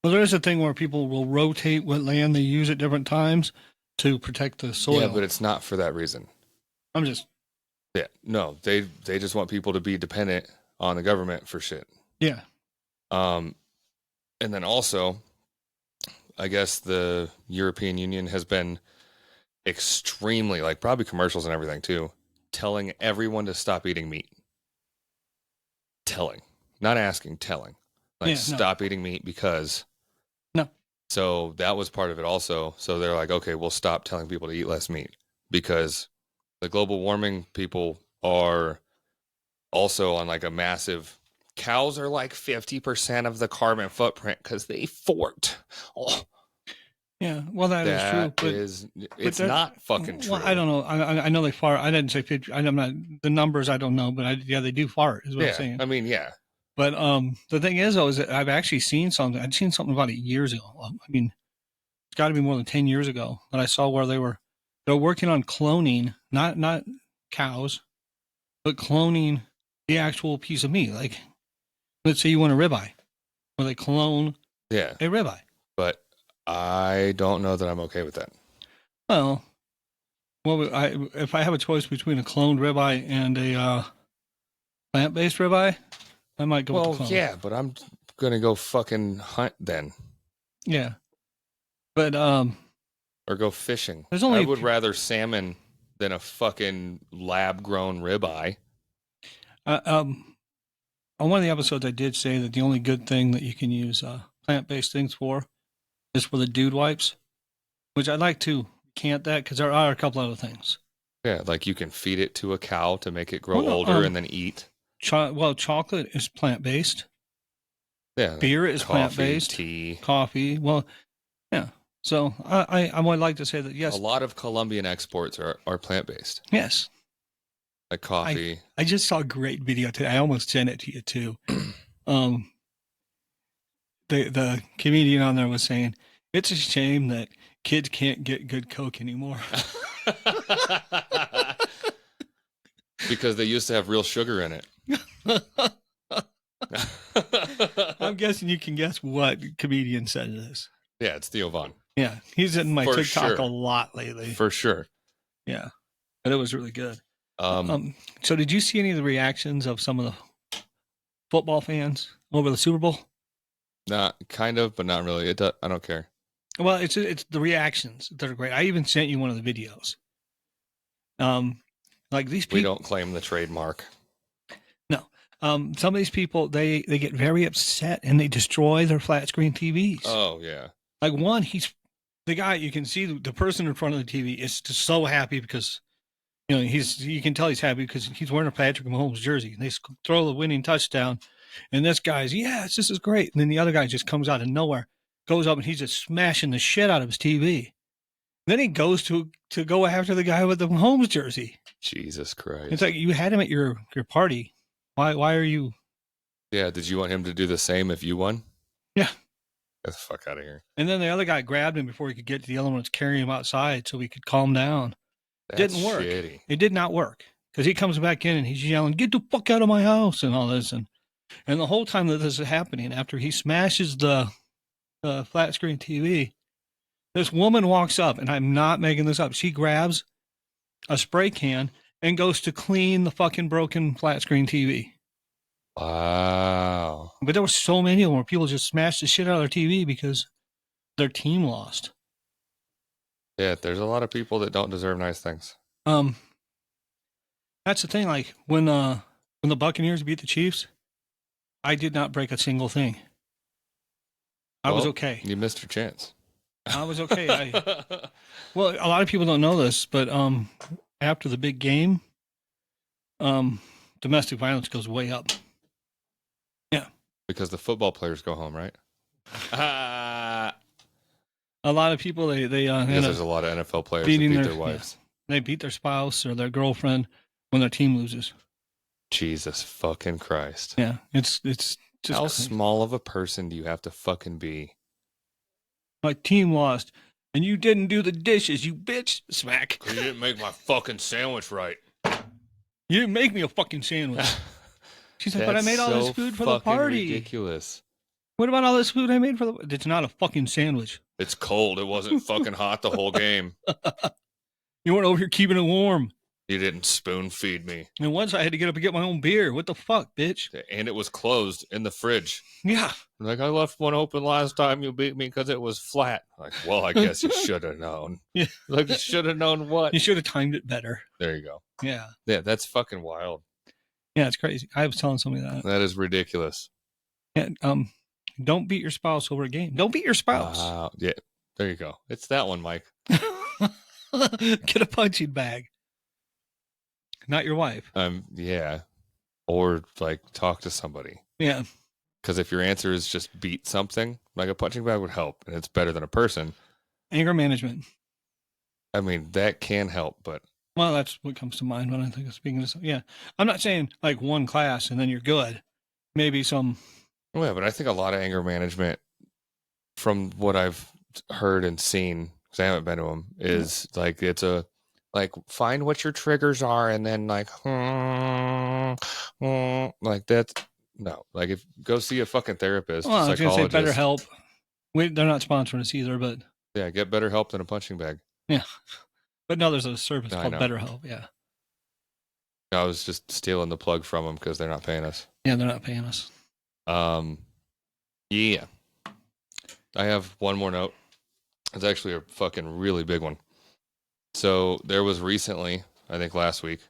Well, there is a thing where people will rotate what land they use at different times to protect the soil. Yeah, but it's not for that reason. Yeah, no, they just want people to be dependent on the government for shit. Yeah. And then also, I guess the European Union has been extremely, like probably commercials and everything too, telling everyone to stop eating meat. Telling, not asking, telling. Like stop eating meat because. No. So that was part of it also. So they're like, okay, we'll stop telling people to eat less meat because the global warming people are also on like a massive. Cows are like 50% of the carbon footprint because they fort. Oh. Yeah, well, that is true. It's not fucking true. Well, I don't know. I know they fart. I didn't say 50. I'm not the numbers. I don't know, but they do fart. Is what I'm saying. I mean, yeah. But the thing is, though, is that I've actually seen something. I'd seen something about 8 years ago. I mean, it's got to be more than 10 years ago that I saw where they're working on cloning, not cows, but cloning the actual piece of meat. Like, let's say you want a ribeye, where they clone a ribeye. But I don't know that I'm okay with that. Well, if I have a choice between a cloned ribeye and a plant-based ribeye, I might go with the clone. Yeah, but I'm going to go fucking hunt then. Yeah. But or go fishing. I would rather salmon than a fucking lab-grown ribeye. On one of the episodes, I did say that the only good thing that you can use plant-based things for is for the dude wipes, which I'd like to recant that because there are a couple other things. Yeah, like you can feed it to a cow to make it grow older and then eat. Chocolate is plant-based. Yeah. Beer is plant-based. Tea. Coffee. Well, yeah. So I would like to say that, yes. A lot of Colombian exports are plant-based. Yes. Like coffee. I just saw a great video today. I almost sent it to you too. The comedian on there was saying, it's a shame that kids can't get good Coke anymore. Because they used to have real sugar in it. I'm guessing you can guess what comedian said this. Yeah, it's Theo Von. Yeah, he's in my TikTok a lot lately. For sure. Yeah, but it was really good. So did you see any of the reactions of some of the football fans over the Super Bowl? Not kind of, but not really. I don't care. Well, it's the reactions that are great. I even sent you one of the videos. Like these people, we don't claim the trademark. No. Some of these people, they get very upset and they destroy their flat screen TVs. Oh yeah. Like one, the guy, you can see the person in front of the TV is just so happy because you can tell he's happy because he's wearing a Patrick Mahomes jersey. They throw the winning touchdown, and this guy's, yes, this is great. And then the other guy just comes out of nowhere, goes up, and he's just smashing the shit out of his TV. Then he goes to go after the guy with the Mahomes jersey. Jesus Christ! It's like you had him at your party. Why are you? Yeah, did you want him to do the same if you won? Yeah. Get the fuck out of here. And then the other guy grabbed him before he could get to the other one, carry him outside so he could calm down. That's Didn't work. shitty. It did not work because he comes back in and he's yelling, "Get the fuck out of my house!" and all this, and the whole time that this is happening, after he smashes the flat screen TV, this woman walks up, and I'm not making this up. She grabs a spray can and goes to clean the fucking broken flat screen TV. Wow. But there were so many of them where people just smashed the shit out of their TV because their team lost. Yeah, there's a lot of people that don't deserve nice things. That's the thing. Like when the Buccaneers beat the Chiefs, I did not break a single thing. I was okay. You missed your chance. I was okay. Well, a lot of people don't know this, but after the big game, domestic violence goes way up. Yeah, because the football players go home, right? A lot of people they because there's a lot of NFL players that beating beat their wives. Yeah, they beat their spouse or their girlfriend when their team loses. Jesus fucking Christ! Yeah, it's just how crazy. small of a person do you have to fucking be? My team lost, and you didn't do the dishes, you bitch! Smack. You didn't make my fucking sandwich right. You didn't make me a fucking sandwich. She's like, but I made all this food for the party. Ridiculous. What about all this food I made for the? It's not a fucking sandwich. It's cold. It wasn't fucking hot the whole game. You weren't over here keeping it warm. You didn't spoon feed me. And once I had to get up and get my own beer. What the fuck, bitch? And it was closed in the fridge. Yeah. Like, I left one open last time you beat me because it was flat. Like, well, I guess you should have known. Yeah. Like, you should have known what? You should have timed it better. There you go. Yeah. Yeah, that's fucking wild. Yeah, it's crazy. I was telling somebody that. That is ridiculous. Yeah, don't beat your spouse over a game. Don't beat your spouse. Yeah, there you go. It's that one, Mike. Get a punching bag. Not your wife. Yeah. Or, like, talk to somebody. Yeah. Because if your answer is just beat something, like a punching bag would help, and it's better than a person. Anger management. I mean, that can help, but... Well, that's what comes to mind when I think of speaking to yeah. I'm not saying, like, one class and then you're good. Maybe some... Well, yeah, but I think a lot of anger management, from what I've heard and seen, because I haven't been to them, is, like, it's a... Like, find what your triggers are, and then, like... like, that's... No, like, if go see a fucking therapist, well, I was going to say BetterHelp. They're not sponsoring us either, but... Yeah, get better help than a punching bag. Yeah. But no, there's a service called know. BetterHelp, yeah. I was just stealing the plug from them because they're not paying us. Yeah, they're not paying us. Yeah. I have one more note. It's actually a fucking really big one. So there was recently, I think last week,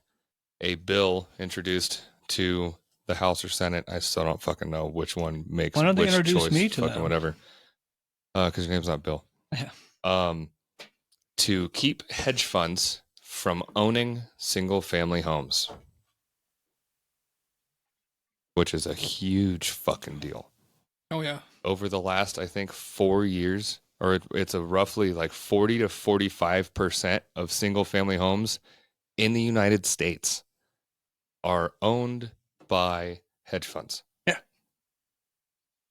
a bill introduced to the House or Senate. I still don't fucking know which one makes Why don't they which introduce choice, me to fucking them? whatever. Because your name's not Bill. Yeah. To keep hedge funds from owning single-family homes, which is a huge fucking deal. Oh, yeah. Over the last, I think, 4 years, or it's a roughly like 40 to 45% of single-family homes in the United States are owned by hedge funds. Yeah.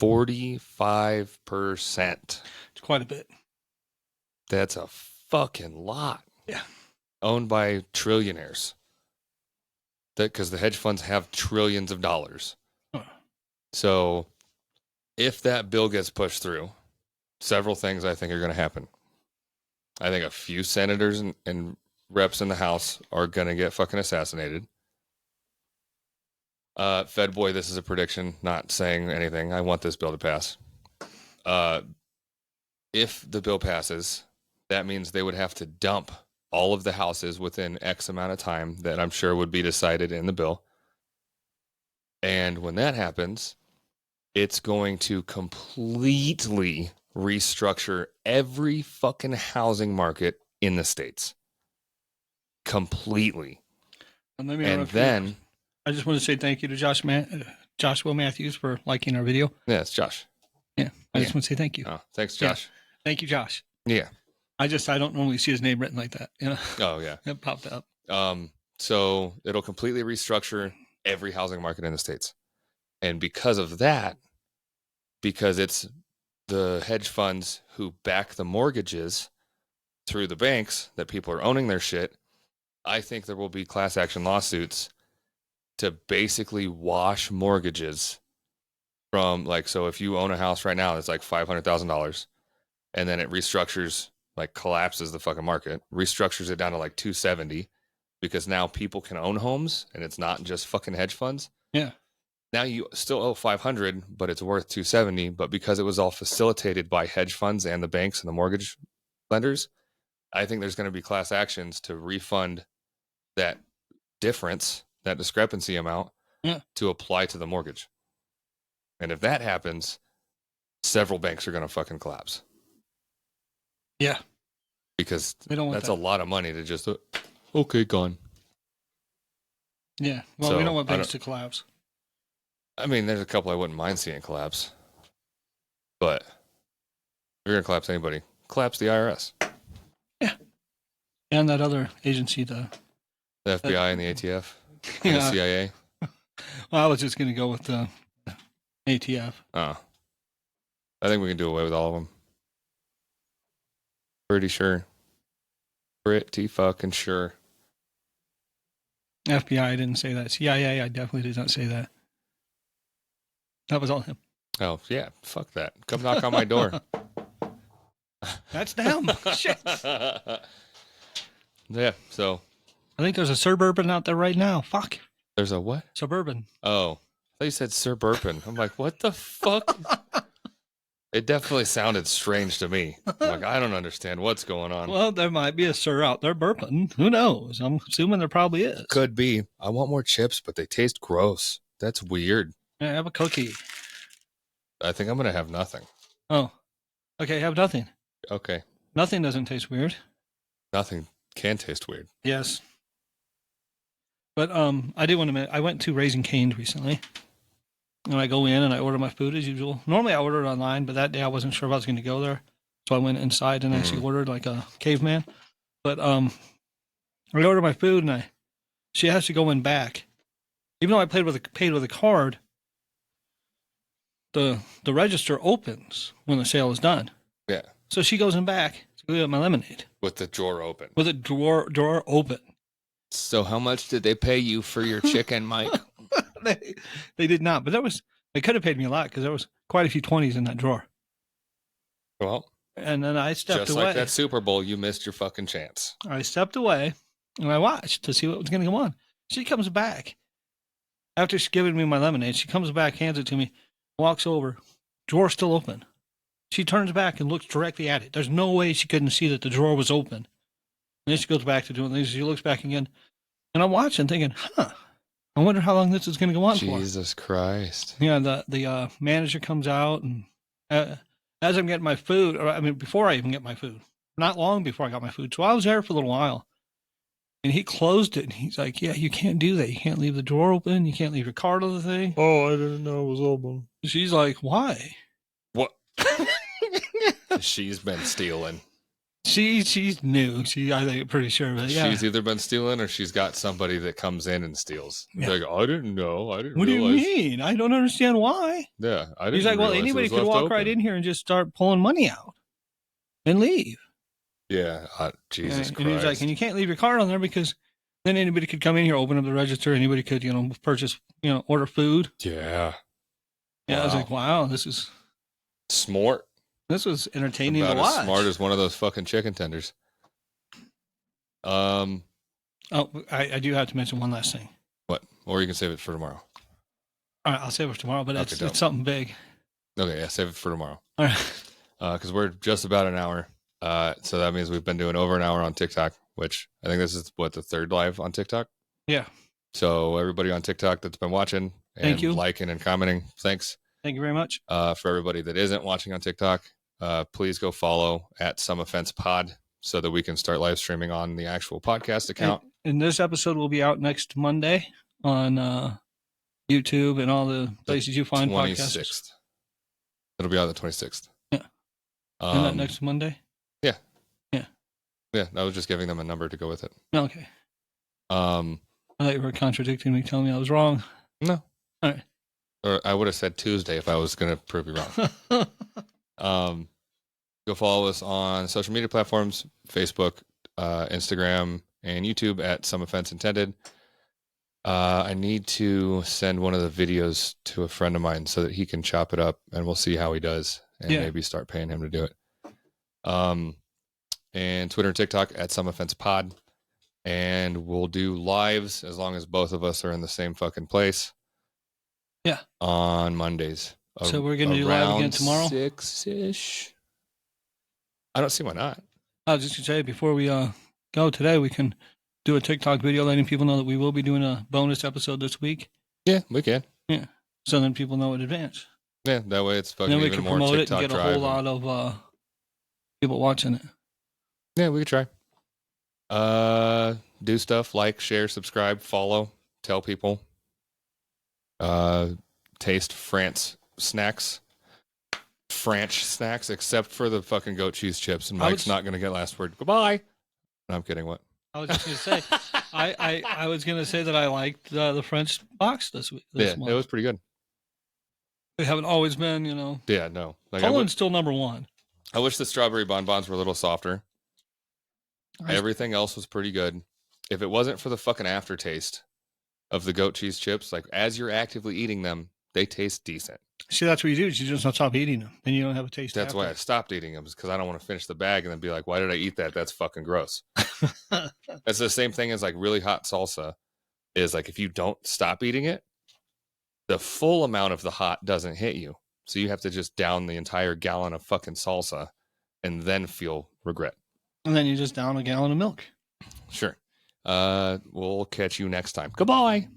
45%. It's quite a bit. That's a fucking lot. Yeah. Owned by trillionaires. Because the hedge funds have trillions of dollars. Huh. So if that bill gets pushed through, several things I think are going to happen. I think a few senators and reps in the House are going to get fucking assassinated. Fed boy, this is a prediction, not saying anything. I want this bill to pass. If the bill passes, that means they would have to dump all of the houses within X amount of time that I'm sure would be decided in the bill. And when that happens, it's going to completely restructure every fucking housing market in the States. completely. And, let me And interrupt you. then, I just want to say thank you to Joshua Matthews for liking our video. yeah, it's Josh. Yeah, I just want to say thank you. Oh, thanks, Yeah. Josh. Thank you, Josh. Yeah. I don't normally see his name written like that. You know, Oh, yeah. it popped up. So it'll completely restructure every housing market in the States. And because of that, because it's the hedge funds who back the mortgages through the banks that people are owning their shit, I think there will be class action lawsuits to basically wash mortgages from, like, so if you own a house right now that's like $500,000 and then it restructures, like collapses the fucking market, restructures it down to like 270 because now people can own homes and it's not just fucking hedge funds. Yeah. Now you still owe 500, but it's worth 270. But because it was all facilitated by hedge funds and the banks and the mortgage lenders, I think there's going to be class actions to refund that difference, that discrepancy amount, to apply to the mortgage. And if that happens, several banks are going to fucking collapse. Yeah. Because We don't want that's that. a lot of money to just, okay, gone. Yeah. Well, So, we don't want I banks don't- to collapse. I mean, there's a couple I wouldn't mind seeing collapse. But if you're going to collapse anybody, collapse the IRS. And that other agency, the FBI and the ATF and the yeah. CIA. Well, I was just going to go with the ATF. Oh. I think we can do away with all of them. Pretty sure. Pretty fucking sure. FBI, I didn't say that. CIA, I definitely did not say that. That was all him. Oh, yeah. Fuck that. Come knock on my door. That's them. Shit. Yeah, so I think there's a Suburban out there right now. Fuck. there's a what? Suburban. Oh, I thought you said Sir Burpin. I'm like, what the fuck? It definitely sounded strange to me. I'm like, I don't understand what's going on. Well, there might be a Sir out there burping. Who knows? I'm assuming there probably is. Could be. I want more chips, but they taste gross. That's weird. Yeah, have a cookie. I think I'm going to have nothing. Oh. Okay, have nothing. Okay. Nothing doesn't taste weird. Nothing can taste weird. Yes. But I did want to admit, I went to Raising Cane's recently. And I go in and I order my food as usual. Normally I order it online, but that day I wasn't sure if I was going to go there. So I went inside and actually ordered like a caveman. But I ordered my food and she has to go in back. Even though I paid with a card, the register opens when the sale is done. Yeah. So she goes in back to go get my lemonade. With the drawer open. With a drawer open. So how much did they pay you for your chicken, Mike? They did not, but they could have paid me a lot because there was quite a few 20s in that drawer. Well, and then I stepped just away. like that Super Bowl, you missed your fucking chance. I stepped away and I watched to see what was going to go on. She comes back after she's given me my lemonade. She comes back, hands it to me, walks over, drawer still open. She turns back and looks directly at it. There's no way she couldn't see that the drawer was open. And then she goes back to doing things. She looks back again. And I'm watching thinking, I wonder how long this is going to go on for. Jesus Christ. Yeah, the manager comes out and as I'm getting my food, or I mean, before I even get my food, not long before I got my food. So I was there for a little while. And he closed it and he's like, yeah, you can't do that. You can't leave the drawer open. You can't leave your card on the thing. Oh, I didn't know it was open. She's like, why? What? She's been stealing. She's new. I think pretty sure, but yeah. She's either been stealing or she's got somebody that comes in and steals. Yeah. Like, I didn't know. I didn't What realize. do you mean? I don't understand why. Yeah, I didn't. He's like, well, realize it anybody was could left walk open. right in here and just start pulling money out and leave. Yeah, Jesus and Christ. he's like, and you can't leave your card on there because then anybody could come in here, open up the register. Anybody could, purchase, order food. Yeah. Yeah, I was Wow. like, wow, this was Smart. entertaining About to as watch. smart as one of those fucking chicken tenders. Oh, I do have to mention one last thing. What? Or you can save it for tomorrow. All right, I'll save it for tomorrow, but Okay, dope. it's something big. Okay, yeah, save it for tomorrow. All right. Because we're just about an hour. So that means we've been doing over an hour on TikTok, which I think this is the third live on TikTok. Yeah. So everybody on TikTok that's been watching and Thank you. liking and commenting, thanks. Thank you very much. For everybody that isn't watching on TikTok, please go follow at Some Offense Pod so that we can start live streaming on the actual podcast account. and this episode will be out next Monday on YouTube and all the places you find podcasts. 26th. It'll be out the 26th. Yeah. Isn't that next Monday? Yeah. Yeah. Yeah, I was just giving them a number to go with it. Okay. I thought you were contradicting me, telling me I was wrong. No. All right. Or I would have said Tuesday if I was going to prove you wrong. Go follow us on social media platforms, Facebook, Instagram, and YouTube at Some Offense Intended. I need to send one of the videos to a friend of mine so that he can chop it up, and we'll see how he does, and maybe start paying him to do it. And Twitter and TikTok at Some Offense Pod. And we'll do lives as long as both of us are in the same fucking place. Yeah. On Mondays. So we're going to do live again tomorrow? 6-ish. I don't see why not. I was just going to say, before we go today, we can do a TikTok video letting people know that we will be doing a bonus episode this week. Yeah, we can. Yeah. So then people know in advance. Yeah, that way it's fucking then we even can more promote TikTok it and get a whole lot of people watching it. Yeah, we could try. Do stuff like share, subscribe, follow, tell people. Taste French snacks, except for the fucking goat cheese chips. And Mike's not going to get last word. Goodbye. No, I'm kidding. What? I was just going to say, I was going to say that I liked the French box this week. Month. It was pretty good. They haven't always been, you know. Yeah, no. Like Poland's still number one. I wish the strawberry bonbons were a little softer. Everything else was pretty good. If it wasn't for the fucking aftertaste of the goat cheese chips, like as you're actively eating them, they taste decent. See, that's what you do. You just don't stop eating them. Then you don't have a taste. That's why I stopped eating them, because I don't want to finish the bag and then be like, why did I eat that? That's fucking gross. That's the same thing as like really hot salsa is like, if you don't stop eating it, the full amount of the hot doesn't hit you. So you have to just down the entire gallon of fucking salsa and then feel regret. And then you just down a gallon of milk. Sure. We'll catch you next time. Goodbye.